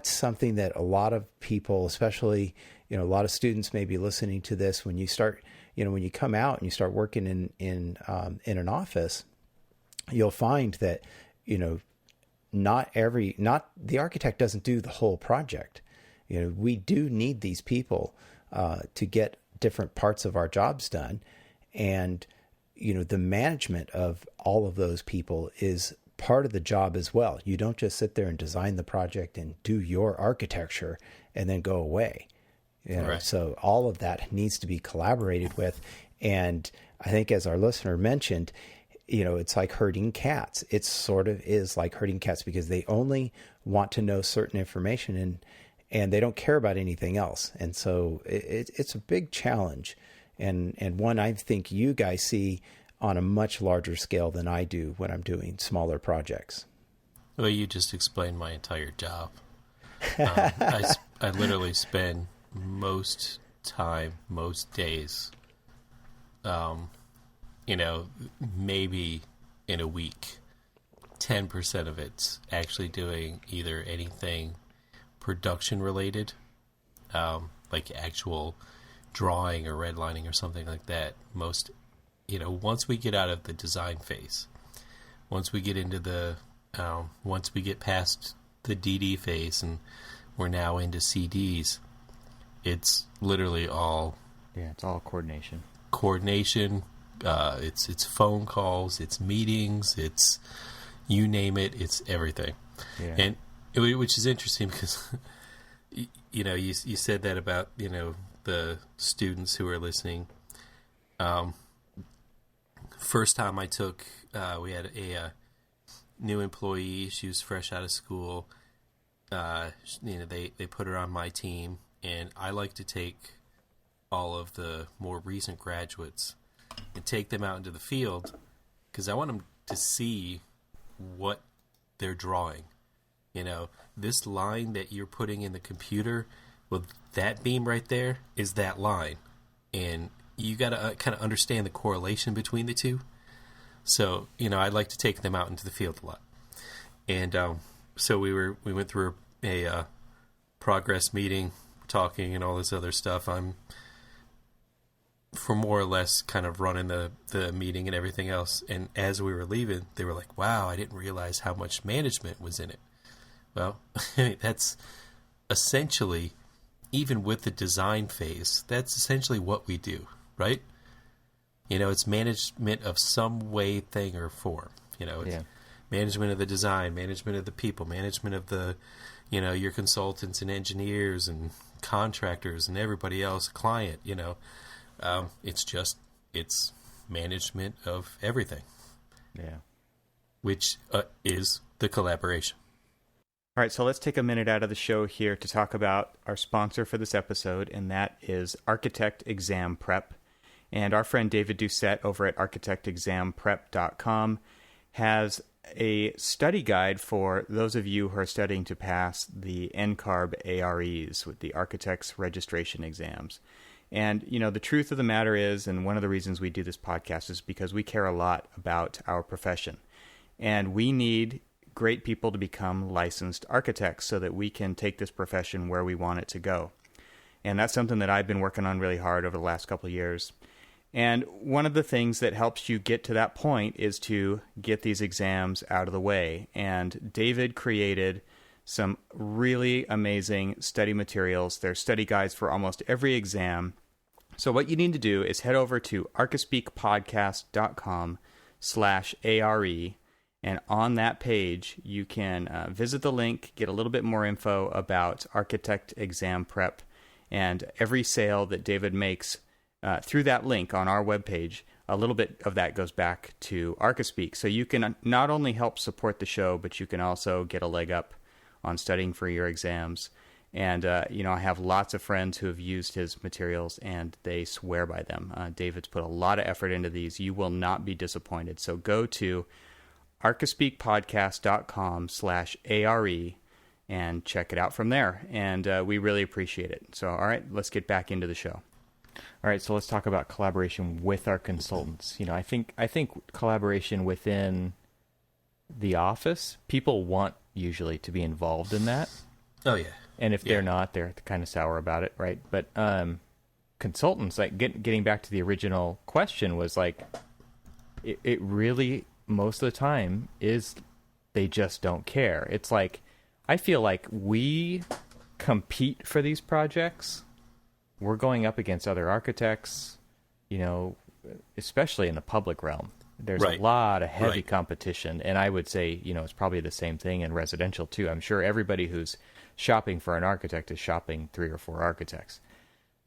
something that a lot of people, especially, a lot of students may be listening to this when you start, when you come out and you start working in an office, you'll find that, not the architect doesn't do the whole project. We do need these people to get different parts of our jobs done. And, the management of all of those people is part of the job as well. You don't just sit there and design the project and do your architecture and then go away. Right. So all of that needs to be collaborated with. And I think, as our listener mentioned, it's like herding cats. It sort of is like herding cats, because they only want to know certain information and they don't care about anything else. And so it's a big challenge, and one I think you guys see on a much larger scale than I do when I'm doing smaller projects. Well, you just explained my entire job. I literally spend most days, maybe in a week, 10% of it's actually doing either anything production related, like actual drawing or redlining or something like that. Once we get out of the design phase, once we get into once we get past the DD phase and we're now into CDs, it's literally all... Yeah, it's all coordination. It's phone calls, it's meetings, it's you name it, it's everything. Yeah. And which is interesting because you said that about the students who are listening. First time I took, we had a new employee. She was fresh out of school. They put her on my team, and I like to take all of the more recent graduates and take them out into the field because I want them to see what they're drawing. This line that you're putting in the computer, well, that beam right there is that line. And you got to kind of understand the correlation between the two. So, I'd like to take them out into the field a lot. And so we went through a progress meeting, talking and all this other stuff. I'm, for more or less, kind of running the meeting and everything else. And as we were leaving, they were like, wow, I didn't realize how much management was in it. Well, that's essentially, even with the design phase, that's essentially what we do, right? It's management of some way, thing, or form. It's management of the design, management of the people, management of the, your consultants and engineers and contractors and everybody else, client, it's management of everything. Yeah. Which is the collaboration. All right, so let's take a minute out of the show here to talk about our sponsor for this episode, and that is Architect Exam Prep. And our friend David Doucette over at architectexamprep.com has a study guide for those of you who are studying to pass the NCARB AREs, with the Architects Registration Exams. And, the truth of the matter is, and one of the reasons we do this podcast is because we care a lot about our profession. And we need great people to become licensed architects so that we can take this profession where we want it to go. And that's something that I've been working on really hard over the last couple of years. And one of the things that helps you get to that point is to get these exams out of the way. And David created some really amazing study materials. They're study guides for almost every exam. So what you need to do is head over to archispeakpodcast.com/ARE. And on that page, you can visit the link, get a little bit more info about Architect Exam Prep, and every sale that David makes through that link on our webpage, a little bit of that goes back to Archispeak. So you can not only help support the show, but you can also get a leg up on studying for your exams. And, I have lots of friends who have used his materials, and they swear by them. David's put a lot of effort into these. You will not be disappointed. So go to archispeakpodcast.com/ARE and check it out from there. And we really appreciate it. So, all right, let's get back into the show. All right, so let's talk about collaboration with our consultants. I think collaboration within the office, people want usually to be involved in that. Oh, yeah. And if they're not, they're kind of sour about it, right? But consultants, like getting back to the original question, was like, it really, most of the time, is they just don't care. It's like, I feel like we compete for these projects. We're going up against other architects, especially in the public realm. There's a lot of heavy competition, and I would say, it's probably the same thing in residential too. I'm sure everybody who's shopping for an architect is shopping 3 or 4 architects,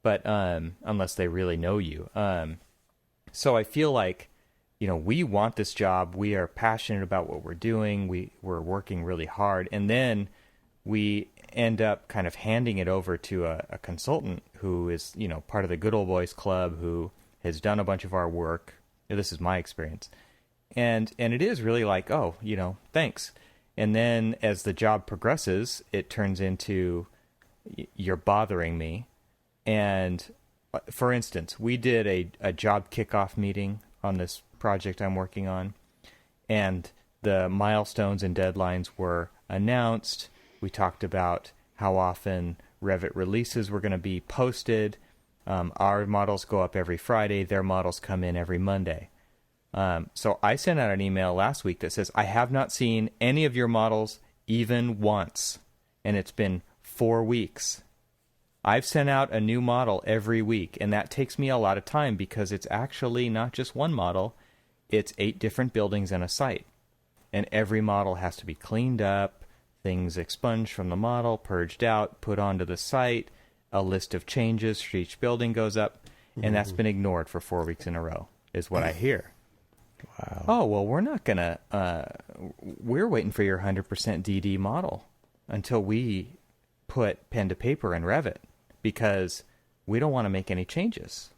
but unless they really know you. So I feel like, we want this job. We are passionate about what we're doing. We're working really hard, and then we end up kind of handing it over to a consultant who is, part of the Good Old Boys Club, who has done a bunch of our work. This is my experience. And it is really like, oh, thanks. And then as the job progresses, it turns into, you're bothering me. And for instance, we did a job kickoff meeting on this project I'm working on, and the milestones and deadlines were announced. We talked about how often Revit releases were going to be posted. Our models go up every Friday. Their models come in every Monday. So I sent out an email last week that says, I have not seen any of your models even once. And it's been 4 weeks. I've sent out a new model every week. And that takes me a lot of time because it's actually not just one model. It's 8 different buildings and a site. And every model has to be cleaned up, things expunged from the model, purged out, put onto the site. A list of changes for each building goes up, and that's been ignored for 4 weeks in a row, is what I hear. Wow. Oh, well, we're not going to, we're waiting for your 100% DD model until we put pen to paper in Revit, because we don't want to make any changes.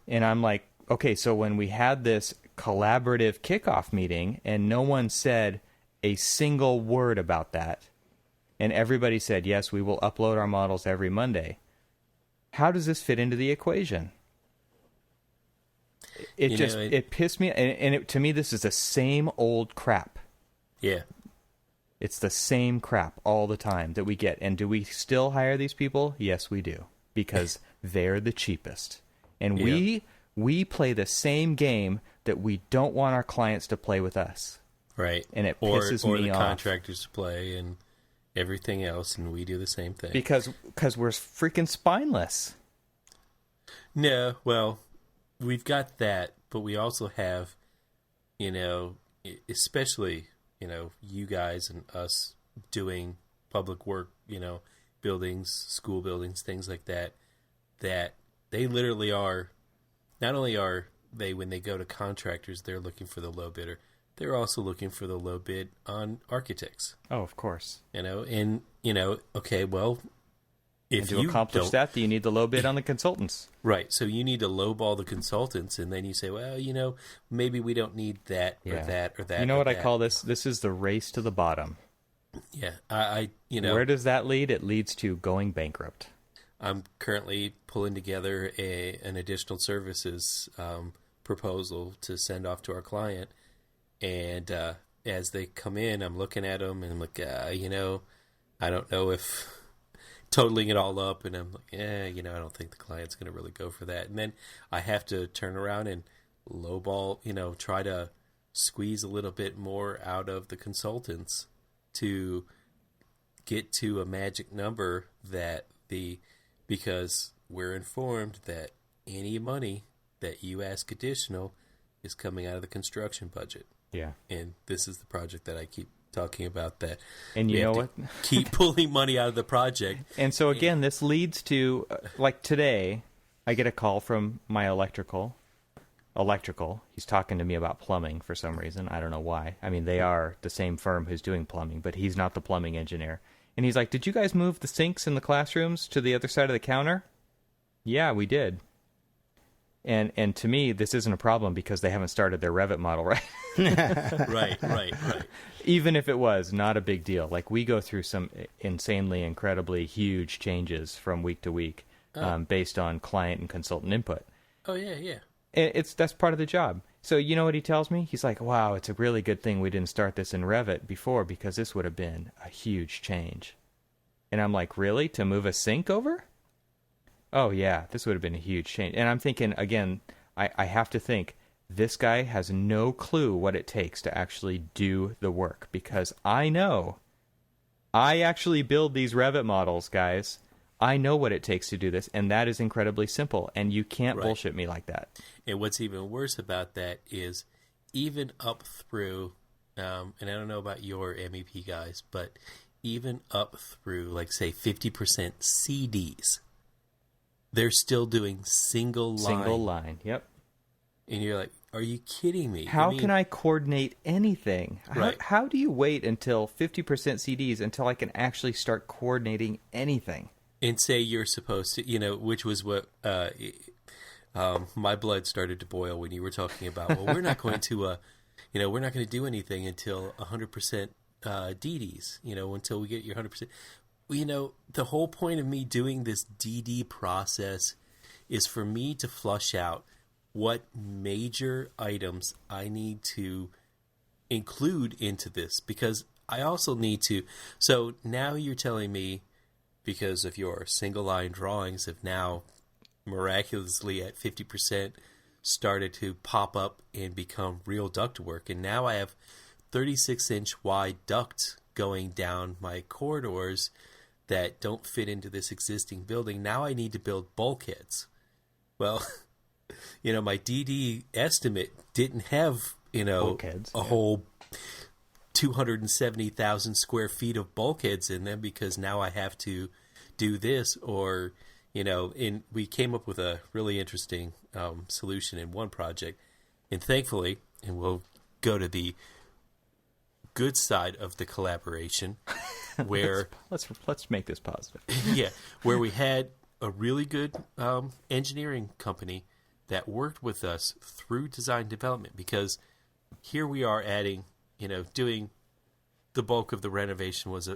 And I'm like, okay, so when we had this collaborative kickoff meeting and no one said a single word about that, and everybody said, yes, we will upload our models every Monday. How does this fit into the equation? It pissed me, and to me, this is the same old crap. Yeah. It's the same crap all the time that we get. And do we still hire these people? Yes, we do, because they're the cheapest. And we play the same game that we don't want our clients to play with us. Right. And it pisses me off. Or the contractors to play, and everything else, and we do the same thing. Because we're freaking spineless. No, well, we've got that, but we also have, especially, you guys and us doing public work, buildings, school buildings, things like that, that they literally are, not only are they, when they go to contractors, they're looking for the low bidder, they're also looking for the low bid on architects. Oh, of course. Okay, well, If and to you accomplish don't- that, you need the low bid on the consultants. Right. So you need to lowball the consultants, and then you say, well, maybe we don't need that or that or that. You know or what I that. call this? This is the race to the bottom. Yeah. I Where does that lead? It leads to going bankrupt. I'm currently pulling together an additional services proposal to send off to our client, and as they come in, I'm looking at them and I'm like, I don't know if totaling it all up, and I'm like, I don't think the client's going to really go for that. And then I have to turn around and lowball, try to squeeze a little bit more out of the consultants to get to a magic number because we're informed that any money that you ask additional is coming out of the construction budget. Yeah. And this is the project that I keep talking about, that And you we know have what? to keep pulling money out of the project. And so again, this leads to, like today, I get a call from my electrical. He's talking to me about plumbing for some reason. I don't know why. I mean, they are the same firm who's doing plumbing, but he's not the plumbing engineer. And he's like, did you guys move the sinks in the classrooms to the other side of the counter? Yeah, we did. And to me, this isn't a problem because they haven't started their Revit model, right? Right. Even if it was, not a big deal. Like, we go through some insanely, incredibly huge changes from week to week based on client and consultant input. Oh, yeah. That's part of the job. So you know what he tells me? He's like, wow, it's a really good thing we didn't start this in Revit before, because this would have been a huge change. And I'm like, really? To move a sink over? Oh, yeah, this would have been a huge change. And I'm thinking, again, I have to think, this guy has no clue what it takes to actually do the work, because I know. I actually build these Revit models, guys. I know what it takes to do this, and that is incredibly simple, and you can't bullshit me like that. And what's even worse about that is even up through, and I don't know about your MEP guys, but even up through, like, say, 50% CDs, they're still doing single line. Single line, yep. And you're like, are you kidding me? How can I coordinate anything? Right. How do you wait until 50% CDs until I can actually start coordinating anything? And say you're supposed to, which was what my blood started to boil when you were talking about, well, we're not going to, we're not going to do anything until 100% DDs, until we get your 100%. Well, the whole point of me doing this DD process is for me to flush out what major items I need to include into this, because I also need to. So now you're telling me, because of your single line drawings have now miraculously at 50% started to pop up and become real ductwork. And now I have 36-inch wide duct going down my corridors that don't fit into this existing building. Now I need to build bulkheads. Well, my DD estimate didn't have, Bulkheads, a whole 270,000 square feet of bulkheads in them, because now I have to do this, or, we came up with a really interesting solution in one project, and thankfully, and we'll go to the good side of the collaboration, where let's make this positive. yeah, where we had a really good engineering company that worked with us through design development, because here we are adding, doing the bulk of the renovation was,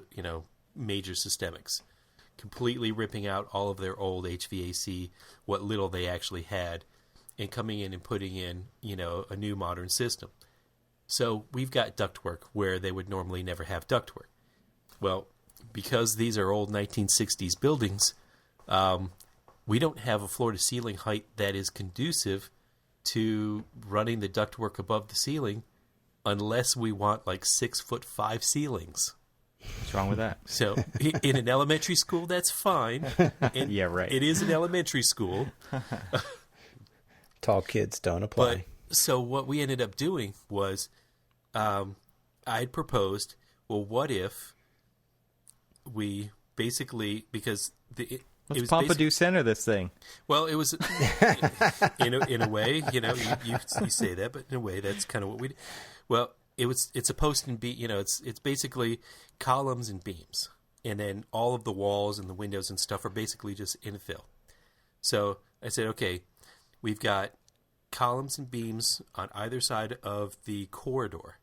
major systemics, completely ripping out all of their old HVAC, what little they actually had, and coming in and putting in, a new modern system. So we've got ductwork where they would normally never have ductwork. Well, because these are old 1960s buildings, we don't have a floor-to-ceiling height that is conducive to running the ductwork above the ceiling, unless we want like 6'5" ceilings. What's wrong with that? So in an elementary school, that's fine. And Yeah, right. It is an elementary school. Tall kids don't apply. But so what we ended up doing was, I had proposed, well, what if we basically, because Let's Pompidou Center this thing. well, it was in a way, you say that, but in a way, that's kind of what we did. Well, it's a post and beam, it's basically columns and beams and then all of the walls and the windows and stuff are basically just infill. So I said, okay, we've got columns and beams on either side of the corridor.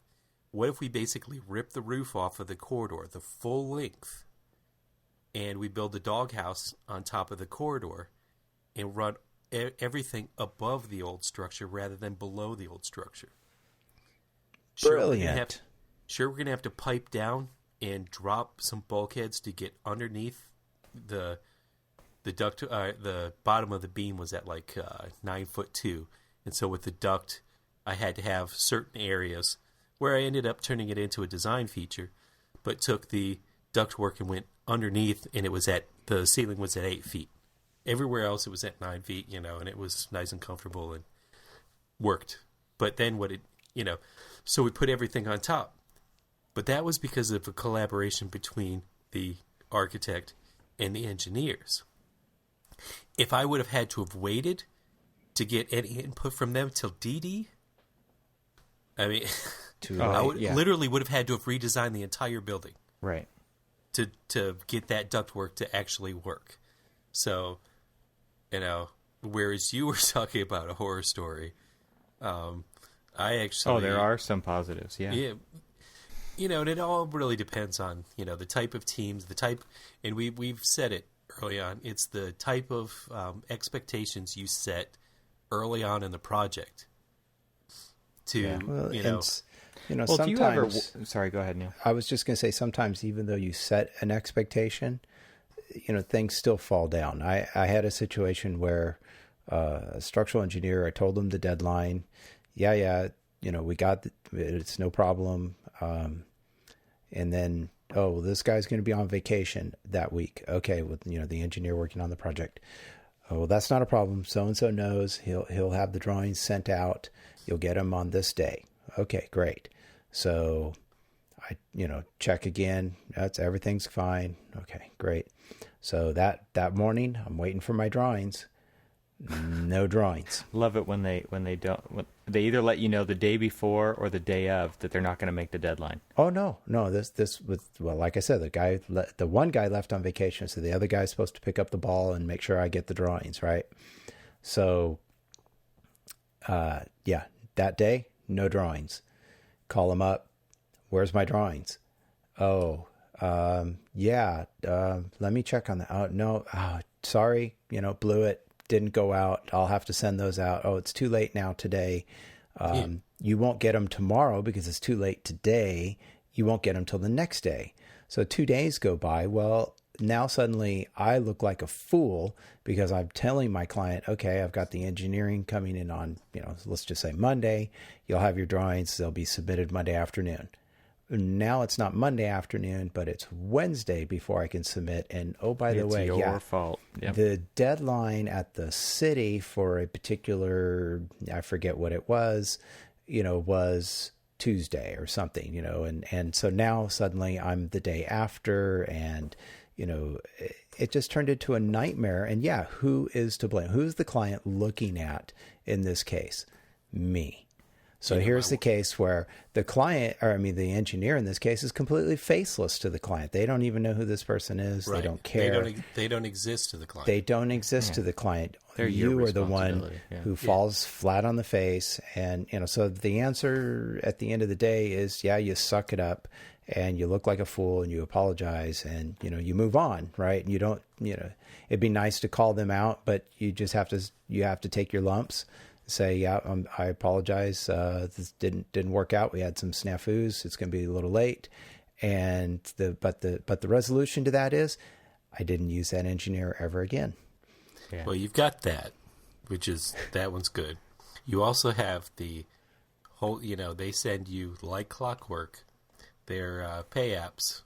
What if we basically rip the roof off of the corridor, the full length, and we build the doghouse on top of the corridor and run everything above the old structure rather than below the old structure? Brilliant. We're going to have to pipe down and drop some bulkheads to get underneath the duct. The bottom of the beam was at like 9'2", and so with the duct, I had to have certain areas where I ended up turning it into a design feature, but took the ductwork and went underneath, and the ceiling was at 8 feet. Everywhere else it was at 9 feet, and it was nice and comfortable and worked. But then so we put everything on top. But that was because of a collaboration between the architect and the engineers. If I would have had to have waited to get any input from them till DD, I mean, literally would have had to have redesigned the entire building. Right. To get that ductwork to actually work. So, whereas you were talking about a horror story, I actually... Oh, there are some positives, yeah. Yeah. And it all really depends on, the type of teams, and we've said it early on, it's the type of expectations you set early on in the project. Sometimes... do you ever... Sorry, go ahead, Neil. I was just going to say, sometimes even though you set an expectation, things still fall down. I had a situation where a structural engineer, I told him the deadline. We got it's no problem. And then, this guy's going to be on vacation that week. Okay, with the engineer working on the project. Oh, well, that's not a problem. So-and-so knows he'll have the drawings sent out. You'll get them on this day. Okay, great. So I, check again. Everything's fine. Okay, great. So that morning, I'm waiting for my drawings. No drawings. Love it when they don't. They either let you know the day before or the day of that they're not going to make the deadline. Oh no. This was, well, like I said, the one guy left on vacation, so the other guy's supposed to pick up the ball and make sure I get the drawings right. So, that day, no drawings. Call him up. Where's my drawings? Oh, let me check on that. Oh no, sorry, blew it. Didn't go out. I'll have to send those out. Oh, it's too late now today. You won't get them tomorrow because it's too late today. You won't get them till the next day. So 2 days go by. Well, now suddenly I look like a fool because I'm telling my client, okay, I've got the engineering coming in on, let's just say Monday. You'll have your drawings. They'll be submitted Monday afternoon. Now it's not Monday afternoon, but it's Wednesday before I can submit. And oh, by the way, it's your fault. Yep. The deadline at the city for a particular, I forget what it was, was Tuesday or something, and so now suddenly I'm the day after, and it just turned into a nightmare. And who is to blame? Who's the client looking at in this case? Me. So here's the case where the the engineer in this case is completely faceless to the client. They don't even know who this person is. Right. They don't care. They don't exist to the client. They don't exist to the client. You are the one who falls flat on the face. And, so the answer at the end of the day is, you suck it up and you look like a fool and you apologize and, you move on, right? And you don't, it'd be nice to call them out, but you just have to take your lumps. Say, I apologize. This didn't work out. We had some snafus. It's going to be a little late, but the resolution to that is, I didn't use that engineer ever again. Yeah. Well, you've got that, that one's good. You also have the whole. They send you like clockwork their pay apps.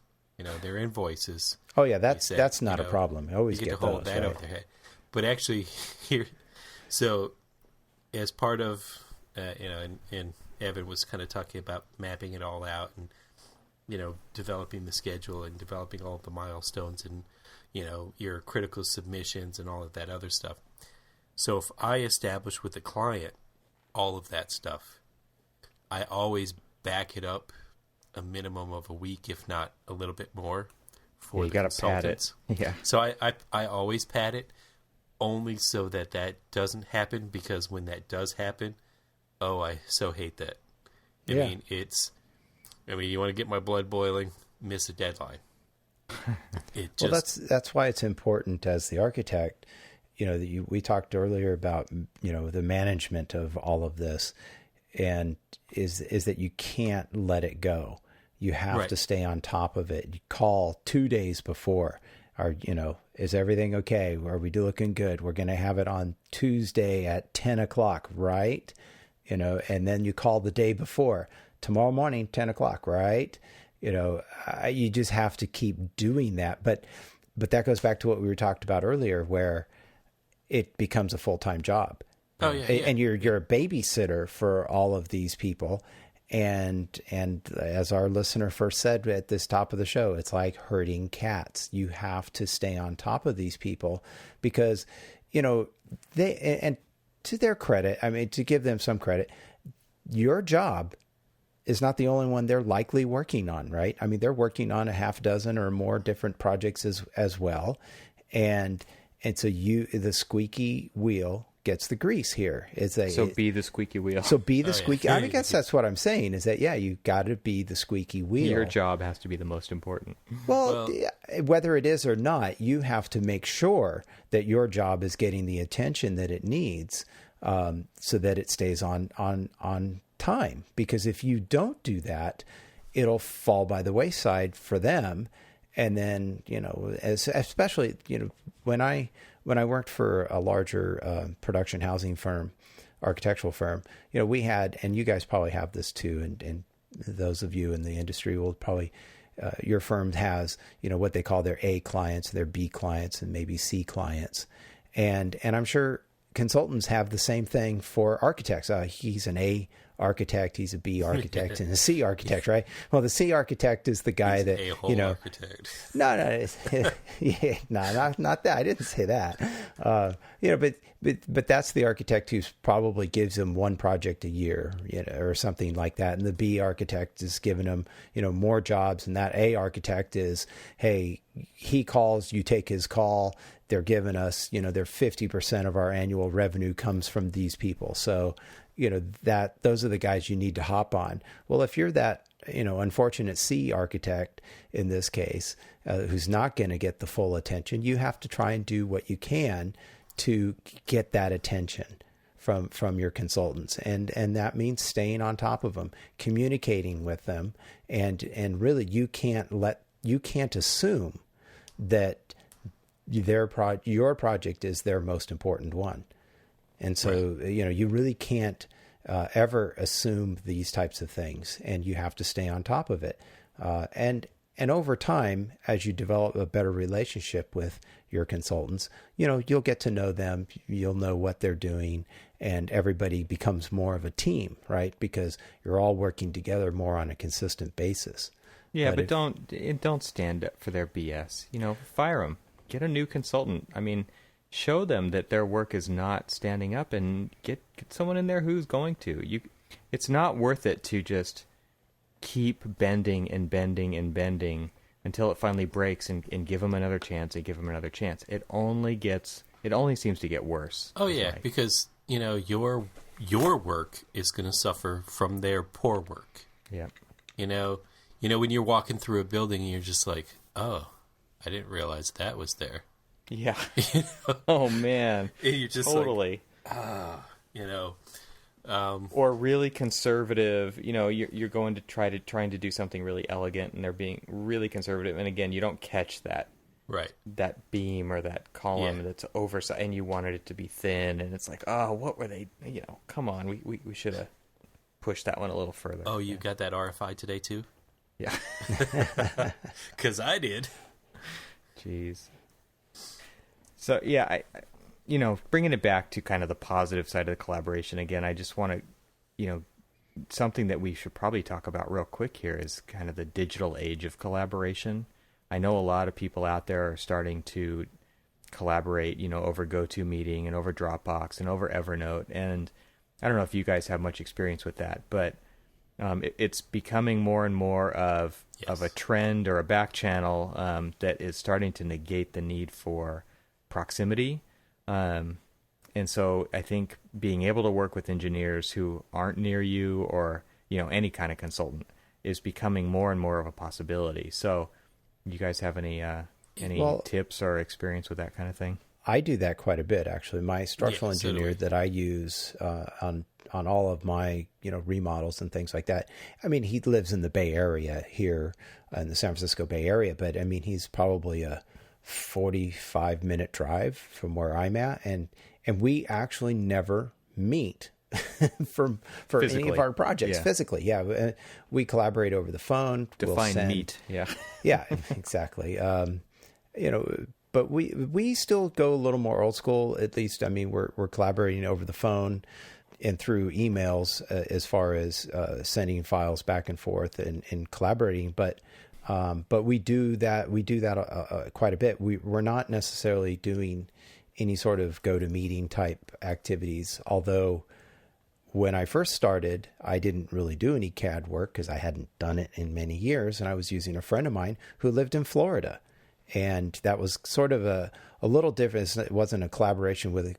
Their invoices. Oh yeah, that's not a problem. I always you get to hold those, that right? over their head. But actually, here, so. As part of, and Evan was kind of talking about mapping it all out and, developing the schedule and developing all of the milestones and, your critical submissions and all of that other stuff. So if I establish with the client all of that stuff, I always back it up a minimum of a week, if not a little bit more, for you the got to pad it. consultants. Yeah. So I always pad it, only so that doesn't happen, because when that does happen, oh, I so hate that. I mean, you want to get my blood boiling, miss a deadline. Well, that's why it's important as the architect, that we talked earlier about, the management of all of this, and is that you can't let it go. You have to stay on top of it. You call 2 days before. Is everything okay? Are we looking good? We're going to have it on Tuesday at 10 o'clock, right? And then you call the day before, tomorrow morning, 10 o'clock, right? You just have to keep doing that. But that goes back to what we were talked about earlier, where it becomes a full-time job. Oh, yeah. And you're a babysitter for all of these people. And as our listener first said at this top of the show, it's like herding cats. You have to stay on top of these people because, and to their credit, I mean, to give them some credit, your job is not the only one they're likely working on, right? I mean, they're working on a half dozen or more different projects as well. And so the squeaky wheel gets the grease here. So be the squeaky wheel. So be the squeaky. I guess that's what I'm saying, is that, you got to be the squeaky wheel. Your job has to be the most important. Well, whether it is or not, you have to make sure that your job is getting the attention that it needs, so that it stays on time. Because if you don't do that, it'll fall by the wayside for them. And then, especially, when I worked for a larger production housing firm, architectural firm, we had, and you guys probably have this too, and those of you in the industry will probably, your firm has, what they call their A clients, their B clients, and maybe C clients. And I'm sure consultants have the same thing for architects. He's an A architect, he's a B architect, and a C architect, right? Well, the C architect is the guy that, architect. No, yeah, no, not that. I didn't say that. But that's the architect who probably gives them one project a year, or something like that. And the B architect is giving them, more jobs. And that A architect is, hey, he calls, you take his call. They're giving us, they're 50% of our annual revenue comes from these people. So, those are the guys you need to hop on. Well, if you're that, unfortunate C architect in this case, who's not going to get the full attention, you have to try and do what you can to get that attention from your consultants. And that means staying on top of them, communicating with them. And really, you can't assume that your project is their most important one. And so, you really can't ever assume these types of things, and you have to stay on top of it. And over time, as you develop a better relationship with your consultants, you'll get to know them, you'll know what they're doing, and everybody becomes more of a team, right? Because you're all working together more on a consistent basis. Yeah, but don't stand up for their BS. Fire them. Get a new consultant. I mean, show them that their work is not standing up, and get someone in there who's going to. It's not worth it to just keep bending and bending and bending until it finally breaks, and give them another chance and give them another chance. It only seems to get worse. Oh yeah, because your work is going to suffer from their poor work. Yeah. When you're walking through a building and you're just like, oh, I didn't realize that was there. Yeah. Oh man. You're just totally. Or really conservative. You're going to trying to do something really elegant, and they're being really conservative. And again, you don't catch that. Right. That beam or that column that's oversized, and you wanted it to be thin, and it's like, oh, what were they? Come on, we should have pushed that one a little further. Oh, you got that RFI today too? Yeah. Because I did. Jeez. So, yeah, bringing it back to kind of the positive side of the collaboration again, I just want to, something that we should probably talk about real quick here is kind of the digital age of collaboration. I know a lot of people out there are starting to collaborate, over GoToMeeting and over Dropbox and over Evernote. And I don't know if you guys have much experience with that, but It's becoming more and more of a trend or a back channel that is starting to negate the need for proximity. And so I think being able to work with engineers who aren't near you, or any kind of consultant, is becoming more and more of a possibility. So you guys have any tips or experience with that kind of thing? I do that quite a bit, actually. My structural engineer that I use on all of my remodels and things like that. I mean, he lives in the Bay Area here, in the San Francisco Bay Area, but I mean, he's probably a 45-minute drive from where I'm at, and we actually never meet for any of our projects physically. Yeah, we collaborate over the phone. Define meet. Yeah, yeah, exactly. But we still go a little more old school. At least, I mean, we're collaborating over the phone and through emails as far as sending files back and forth and collaborating. But we do that. We do that quite a bit. We're not necessarily doing any sort of go-to-meeting type activities. Although when I first started, I didn't really do any CAD work because I hadn't done it in many years, and I was using a friend of mine who lived in Florida. And that was sort of a little different. It wasn't a collaboration with,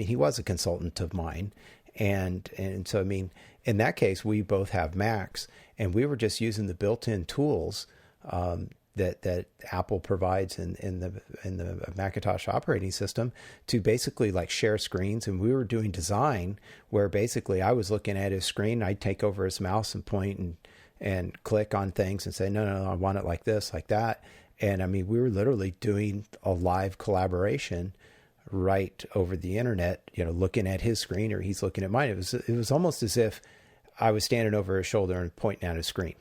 he was a consultant of mine. And so, I mean, in that case, we both have Macs, and we were just using the built-in tools that Apple provides in the Macintosh operating system to basically like share screens. And we were doing design where basically I was looking at his screen. I'd take over his mouse and point and click on things and say, no, I want it like this, like that. And I mean, we were literally doing a live collaboration right over the internet, looking at his screen or he's looking at mine. It was almost as if I was standing over his shoulder and pointing at his screen.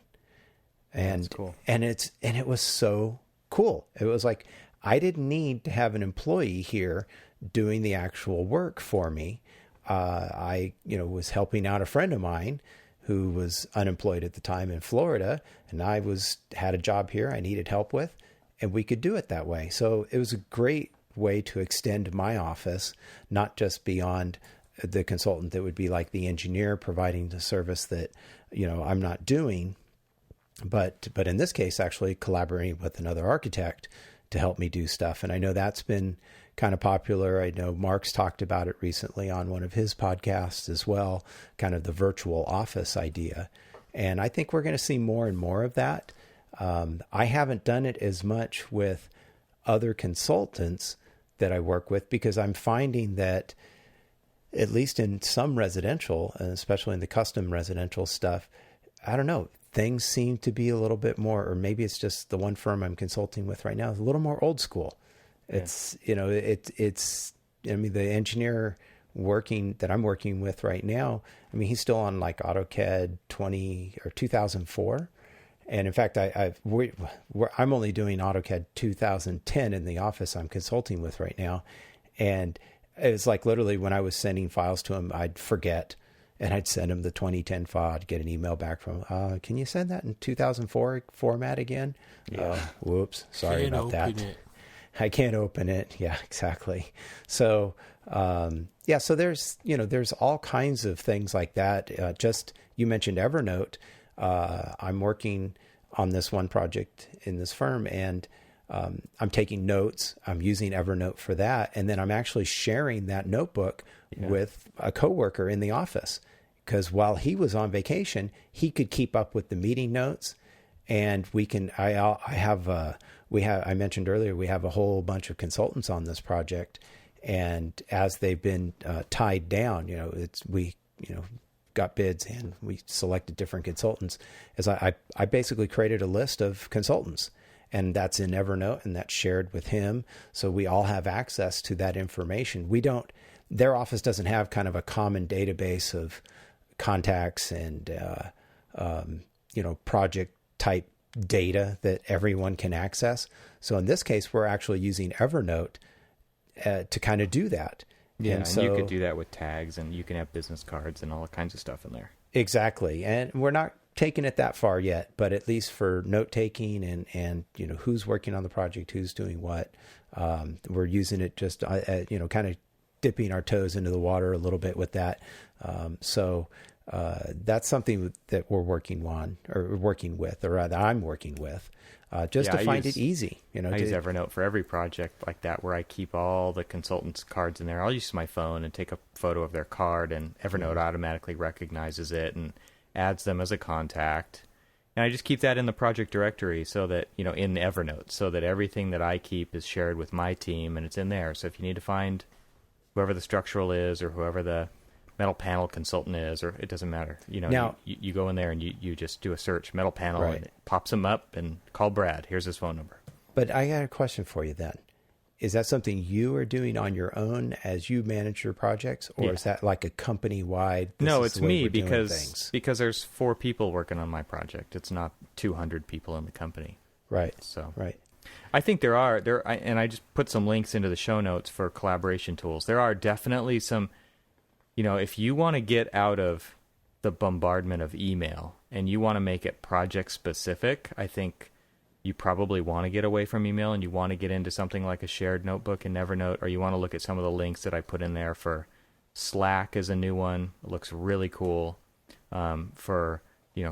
And that's cool. And it was so cool. It was like, I didn't need to have an employee here doing the actual work for me. I was helping out a friend of mine who was unemployed at the time in Florida, and I had a job here I needed help with, and we could do it that way. So it was a great way to extend my office, not just beyond the consultant that would be like the engineer providing the service that, I'm not doing, but in this case, actually collaborating with another architect to help me do stuff. And I know that's been kind of popular. I know Mark's talked about it recently on one of his podcasts as well, kind of the virtual office idea. And I think we're going to see more and more of that. I haven't done it as much with other consultants that I work with because I'm finding that, at least in some residential, and especially in the custom residential stuff, I don't know, things seem to be a little bit more, or maybe it's just the one firm I'm consulting with right now is a little more old school. Yeah. It's the engineer that I'm working with right now, I mean, he's still on like AutoCAD 2004. And in fact, I'm only doing AutoCAD 2010 in the office I'm consulting with right now. And it's like literally when I was sending files to him, I'd forget, and I'd send him the 2010 file. I'd get an email back from him. Can you send that in 2004 format again? Yeah. Whoops. Sorry about that. I can't open it. Yeah, exactly. So, so there's all kinds of things like that. You mentioned Evernote. I'm working on this one project in this firm, and I'm taking notes. I'm using Evernote for that. And then I'm actually sharing that notebook with a coworker in the office, because while he was on vacation, he could keep up with the meeting notes. And I mentioned earlier, we have a whole bunch of consultants on this project. And as they've been tied down, we got bids and we selected different consultants. As I basically created a list of consultants, and that's in Evernote, and that's shared with him. So we all have access to that information. Their office doesn't have kind of a common database of contacts and, project type data that everyone can access. So in this case, we're actually using Evernote to kind of do that. Yeah, and you could do that with tags, and you can have business cards and all kinds of stuff in there. Exactly. And we're not taking it that far yet, but at least for note taking and who's working on the project, who's doing what, we're using it just, kind of dipping our toes into the water a little bit with that. So that's something that we're working on, or working with, or rather I'm working with, just to find it easy. I use Evernote for every project like that, where I keep all the consultants' cards in there. I'll use my phone and take a photo of their card, and Evernote automatically recognizes it and adds them as a contact. And I just keep that in the project directory, so that, in Evernote, so that everything that I keep is shared with my team, and it's in there. So if you need to find whoever the structural is, or whoever the metal panel consultant is, or it doesn't matter. Now, you go in there and you just do a search, metal panel, right, and it pops them up, and call Brad. Here's his phone number. But I got a question for you then. Is that something you are doing on your own as you manage your projects, or is that like a company-wide? No, it's me, because there's 4 people working on my project. It's not 200 people in the company. Right. So right. I think and I just put some links into the show notes for collaboration tools. There are definitely some, if you want to get out of the bombardment of email and you want to make it project specific, I think you probably want to get away from email, and you want to get into something like a shared notebook in Evernote, or you want to look at some of the links that I put in there for Slack is a new one. It looks really cool for,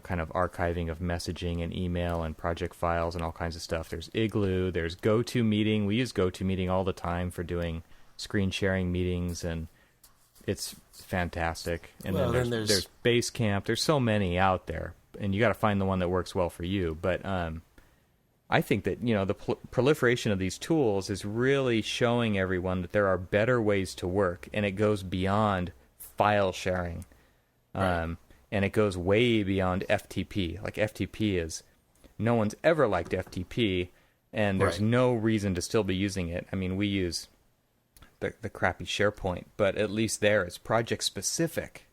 kind of archiving of messaging and email and project files and all kinds of stuff. There's Igloo, there's GoToMeeting. We use GoToMeeting all the time for doing screen sharing meetings, and it's fantastic. And then there's Basecamp. There's so many out there, and you got to find the one that works well for you. But I think that, the proliferation of these tools is really showing everyone that there are better ways to work, and it goes beyond file sharing. Right. And it goes way beyond FTP. Like FTP no one's ever liked FTP, and there's no reason to still be using it. I mean, we use the crappy SharePoint, but at least there it's project specific,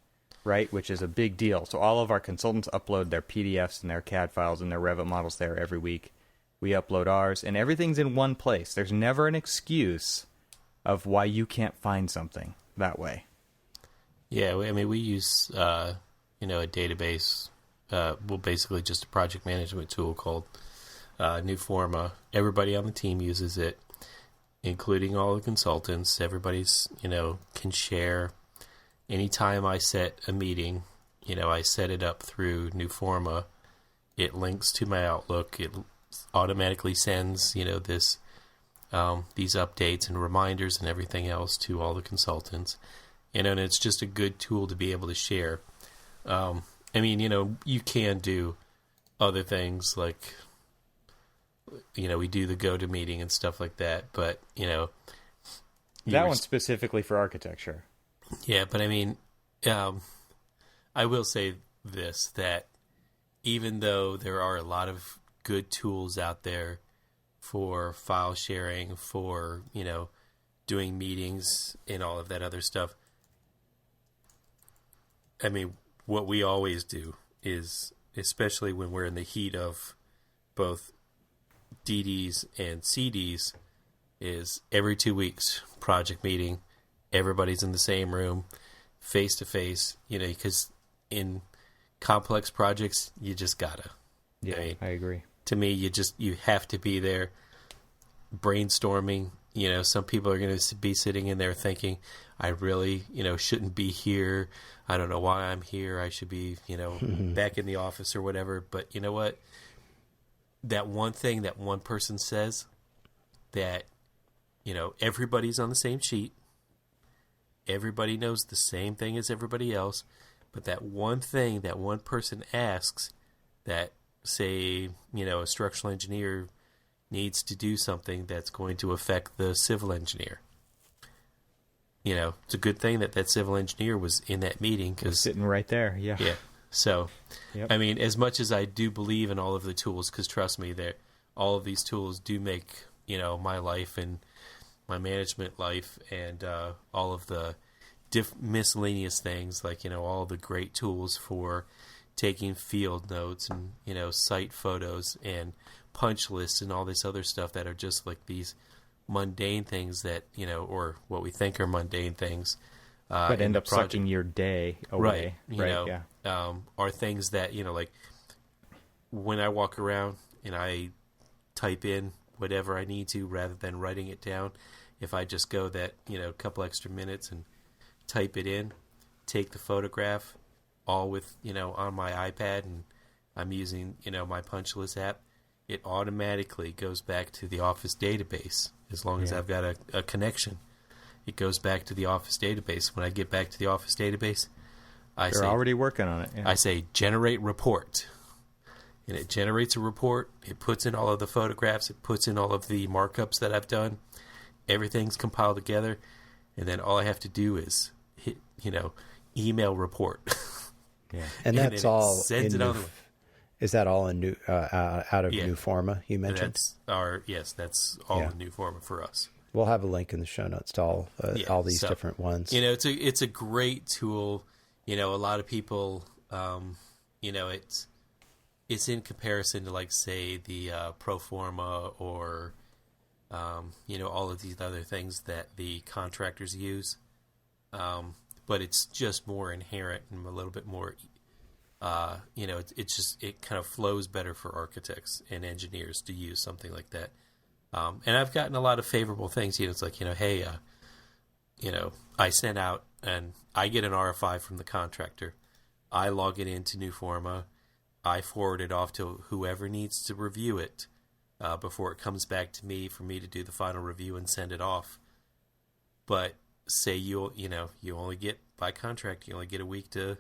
right? Which is a big deal. So all of our consultants upload their PDFs and their CAD files and their Revit models there every week. We upload ours, and everything's in one place. There's never an excuse of why you can't find something that way. Yeah, we use a database, basically just a project management tool called Newforma. Everybody on the team uses it, including all the consultants. Everybody's, can share. Anytime I set a meeting, I set it up through Newforma. It links to my Outlook. It automatically sends, these updates and reminders and everything else to all the consultants. And it's just a good tool to be able to share. You can do other things like, we do the GoToMeeting and stuff like that, but, that one's specifically for architecture. Yeah, but I will say this, that even though there are a lot of good tools out there for file sharing, for, doing meetings and all of that other stuff, what we always do is, especially when we're in the heat of both DDs and CDs, is every 2 weeks, project meeting, everybody's in the same room, face to face, because in complex projects, you just gotta. Yeah, I agree. To me, you have to be there brainstorming. Some people are going to be sitting in there thinking, I really, shouldn't be here. I don't know why I'm here. I should be, back in the office or whatever. But you know what? That one thing that one person says that, everybody's on the same sheet. Everybody knows the same thing as everybody else. But that one thing that one person asks that, say, a structural engineer needs to do something that's going to affect the civil engineer. It's a good thing that civil engineer was in that meeting, because sitting right there. Yeah. Yeah. So, yep. As much as I do believe in all of the tools, because trust me, all of these tools do make, my life and my management life and all of the miscellaneous things, like, all the great tools for taking field notes and, site photos and punch lists and all this other stuff that are just like these mundane things that, or what we think are mundane things. That end up sucking your day away. Right. Are things that, like when I walk around and I type in whatever I need to rather than writing it down, if I just go that, couple extra minutes and type it in, take the photograph, all with, on my iPad, and I'm using, my punch list app, it automatically goes back to the Office database as long as I've got a connection. It goes back to the Office database. When I get back to the Office database, They're already working on it. Yeah. I say, generate report. And it generates a report. It puts in all of the photographs. It puts in all of the markups that I've done. Everything's compiled together. And then all I have to do is hit, email report. Yeah. And that's all. Sends it on the way. Is that all in new out of New Forma you mentioned? That's all in New Forma for us. We'll have a link in the show notes to all these different ones. It's a great tool. A lot of people, it's in comparison to, like, say, the Proforma or, all of these other things that the contractors use. But it's just more inherent and a little bit more, it kind of flows better for architects and engineers to use something like that. And I've gotten a lot of favorable things. It's like, hey, I sent out and I get an RFI from the contractor. I log it into New Forma. I forward it off to whoever needs to review it before it comes back to me for me to do the final review and send it off. But say you only get, by contract, you only get a week to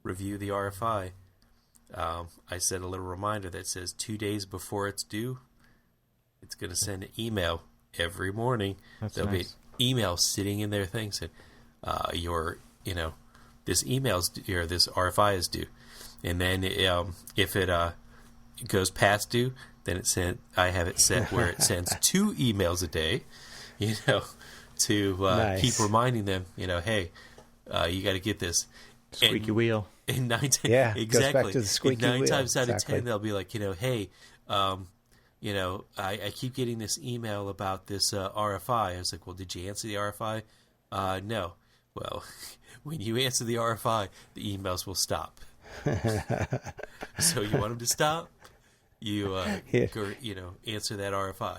review the RFI. I set a little reminder that says 2 days before it's due, it's going to send an email every morning. There'll be an email sitting in their thing saying, this this RFI is due. And then if it goes past due, then I have it set where it sends 2 emails a day, to keep reminding them, hey, you got to get this. Squeaky wheel. And exactly. Goes back to the squeaky wheel. 9 times out of 10, they'll be like, hey, I keep getting this email about this RFI. I was like, well, did you answer the RFI? No. Well, when you answer the RFI, the emails will stop. So you want them to stop? You answer that RFI.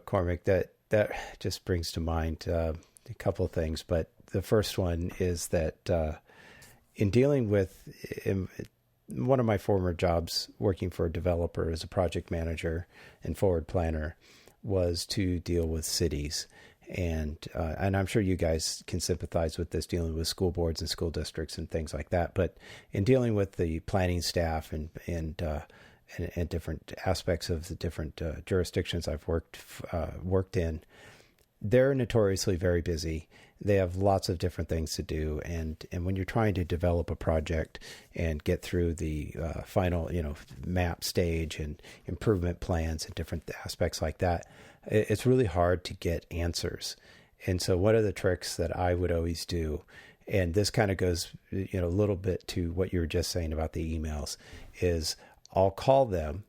Cormac, that just brings to mind a couple of things. But the first one is that in dealing with one of my former jobs working for a developer as a project manager and forward planner was to deal with cities. And I'm sure you guys can sympathize with this, dealing with school boards and school districts and things like that. But in dealing with the planning staff and different aspects of the different jurisdictions I've worked in, they're notoriously very busy. They have lots of different things to do, and when you're trying to develop a project and get through the final, map stage and improvement plans and different aspects like that, it's really hard to get answers. And so one of the tricks that I would always do, and this kind of goes, a little bit to what you were just saying about the emails, is I'll call them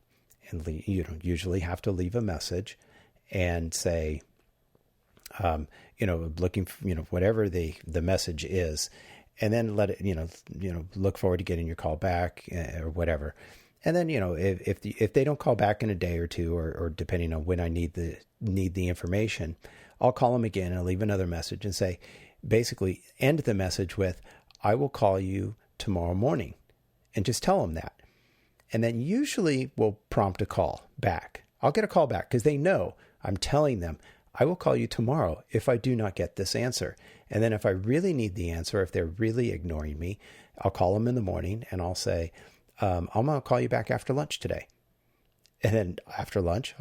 and usually have to leave a message and say, looking for, whatever the message is, and then let it, look forward to getting your call back or whatever. And then, if they don't call back in a day or two, or depending on when I need the information, I'll call them again and I'll leave another message and say, basically end the message with, I will call you tomorrow morning, and just tell them that. And then usually we'll prompt a call back. I'll get a call back because they know I'm telling them, I will call you tomorrow if I do not get this answer. And then if I really need the answer, if they're really ignoring me, I'll call them in the morning and I'll say, I'm going to call you back after lunch today. And then after lunch,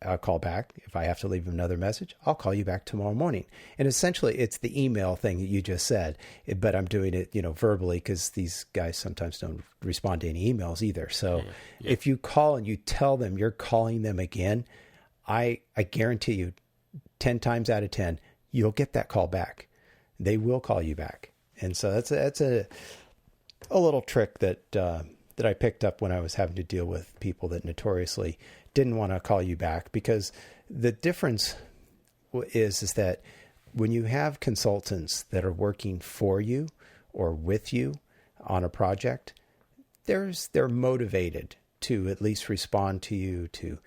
I'll call back. If I have to leave another message, I'll call you back tomorrow morning. And essentially, it's the email thing that you just said, but I'm doing it, verbally, because these guys sometimes don't respond to any emails either. So if you call and you tell them you're calling them again, I guarantee you 10 times out of 10, you'll get that call back. They will call you back. And so that's a little trick that I picked up when I was having to deal with people that notoriously didn't want to call you back, because the difference is that when you have consultants that are working for you or with you on a project, they're motivated to at least respond to you, to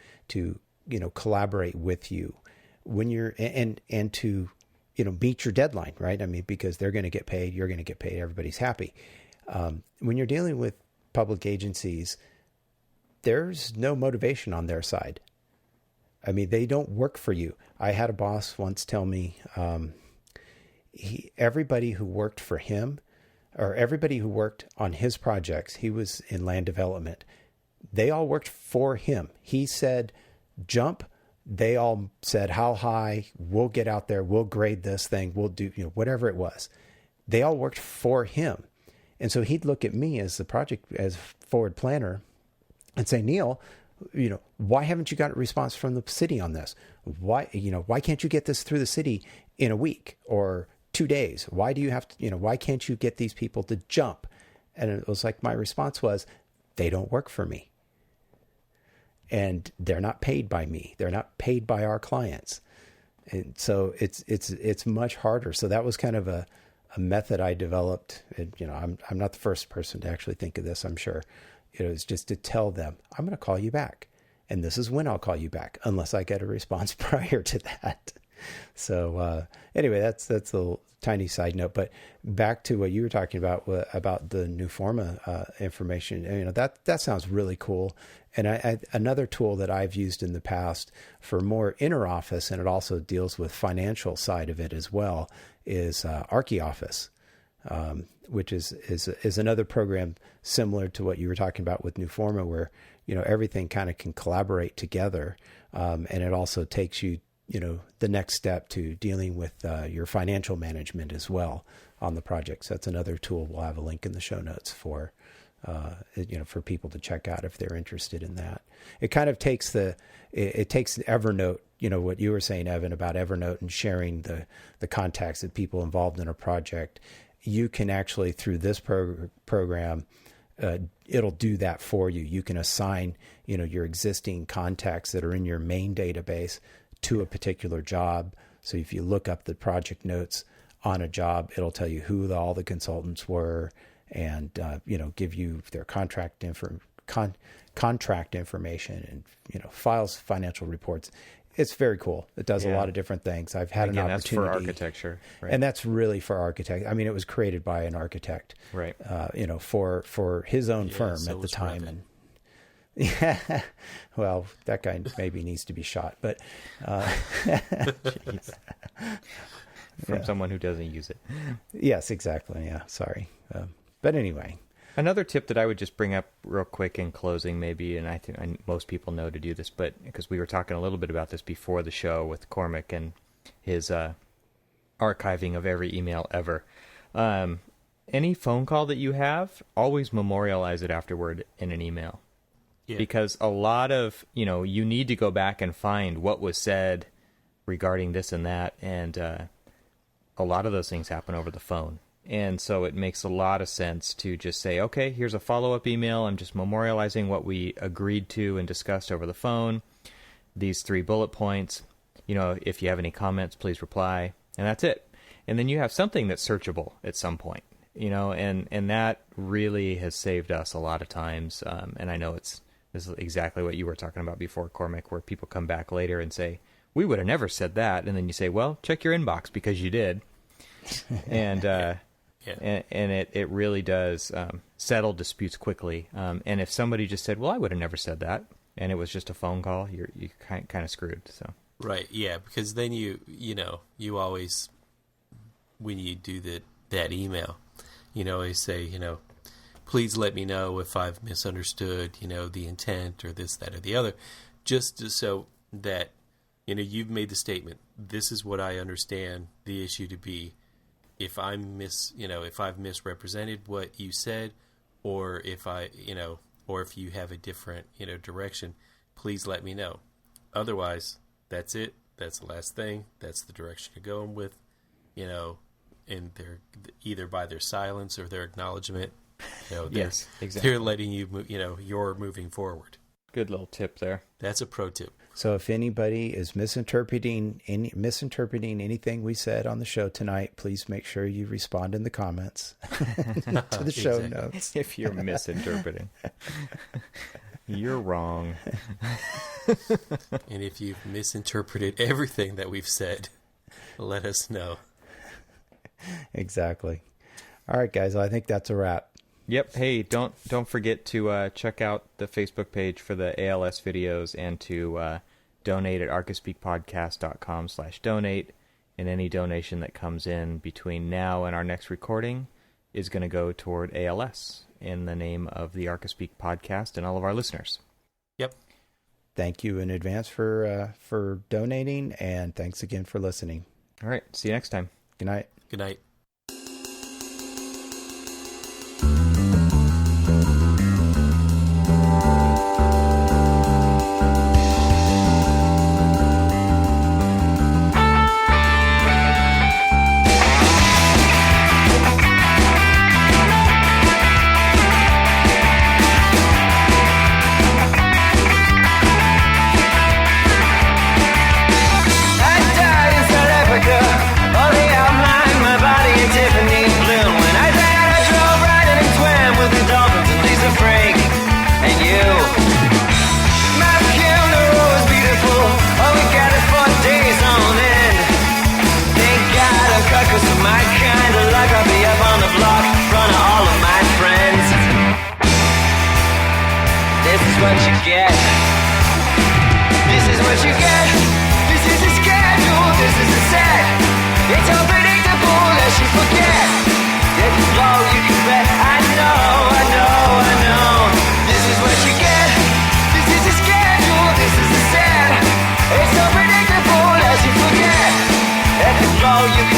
collaborate with you when you're and to meet your deadline, right? I mean, because they're going to get paid, you're going to get paid, everybody's happy. When you're dealing with public agencies, there's no motivation on their side. I mean, they don't work for you. I had a boss once tell me, everybody who worked for him, or everybody who worked on his projects, he was in land development, they all worked for him. He said, jump. They all said, how high? We'll get out there. We'll grade this thing. We'll do, whatever it was. They all worked for him. And so he'd look at me as as forward planner and say, Neil, why haven't you got a response from the city on this? Why can't you get this through the city in a week or 2 days? Why do you have to, why can't you get these people to jump? And it was like, my response was, they don't work for me. And they're not paid by me. They're not paid by our clients. And so it's much harder. So that was kind of a method I developed. And, I'm not the first person to actually think of this, I'm sure. It was just to tell them, I'm going to call you back. And this is when I'll call you back, unless I get a response prior to that. So anyway, that's a little tiny side note. But back to what you were talking about the Nuforma information. That sounds really cool. And another tool that I've used in the past for more inner office, and it also deals with financial side of it as well, is Archispeak, which is another program similar to what you were talking about with Nuforma, where everything kind of can collaborate together, and it also takes you the next step to dealing with your financial management as well on the project. So that's another tool. We'll have a link in the show notes for people to check out if they're interested in that. It kind of takes it takes Evernote, what you were saying, Evan, about Evernote and sharing the contacts of people involved in a project. You can actually, through this program, it'll do that for you. You can assign, your existing contacts that are in your main database to a particular job. So if you look up the project notes on a job, it'll tell you who all the consultants were, and give you their contract information, and files, financial reports. It's very cool. It does a lot of different things. I've had an opportunity. That's for architecture, right? And that's really for architect. I mean, it was created by an architect, right? For his own firm at the time, and yeah, well, that guy maybe needs to be shot, but from someone who doesn't use it. Yes, exactly. Yeah, sorry, but anyway. Another tip that I would just bring up real quick in closing, maybe, and I think most people know to do this, but because we were talking a little bit about this before the show with Cormac and his archiving of every email ever. Any phone call that you have, always memorialize it afterward in an email. Yeah. Because a lot of, you need to go back and find what was said regarding this and that, and a lot of those things happen over the phone. And so it makes a lot of sense to just say, okay, here's a follow-up email. I'm just memorializing what we agreed to and discussed over the phone. These 3 bullet points. If you have any comments, please reply. And that's it. And then you have something that's searchable at some point, and that really has saved us a lot of times. And I know this is exactly what you were talking about before, Cormac, where people come back later and say, we would have never said that. And then you say, well, check your inbox because you did. And, yeah. And it really does settle disputes quickly. And if somebody just said, well, I would have never said that, and it was just a phone call, you're kind of screwed. So right, yeah, because then you always, when you do that email, you say, please let me know if I've misunderstood, the intent or this, that, or the other, just so that, you've made the statement, this is what I understand the issue to be. If if I've misrepresented what you said, or if or if you have a different, direction, please let me know. Otherwise, that's it. That's the last thing. That's the direction to go with, and they're either by their silence or their acknowledgement, yes, exactly. They're letting you, you're moving forward. Good little tip there. That's a pro tip. So if anybody is misinterpreting anything we said on the show tonight, please make sure you respond in the comments to the show notes. If you're misinterpreting, you're wrong. And if you've misinterpreted everything that we've said, let us know. Exactly. All right, guys. I think that's a wrap. Yep. Hey, don't forget to check out the Facebook page for the ALS videos and to donate at archispeakpodcast.com/donate. And any donation that comes in between now and our next recording is going to go toward ALS in the name of the Archispeak podcast and all of our listeners. Yep. Thank you in advance for donating, and thanks again for listening. All right. See you next time. Good night. Good night. What you get. This is what you get. This is a schedule. This is a set. It's unpredictable as you forget. If you blow, you can bet. I know. This is what you get. This is a schedule. This is a set. It's unpredictable as you forget. If you blow, you can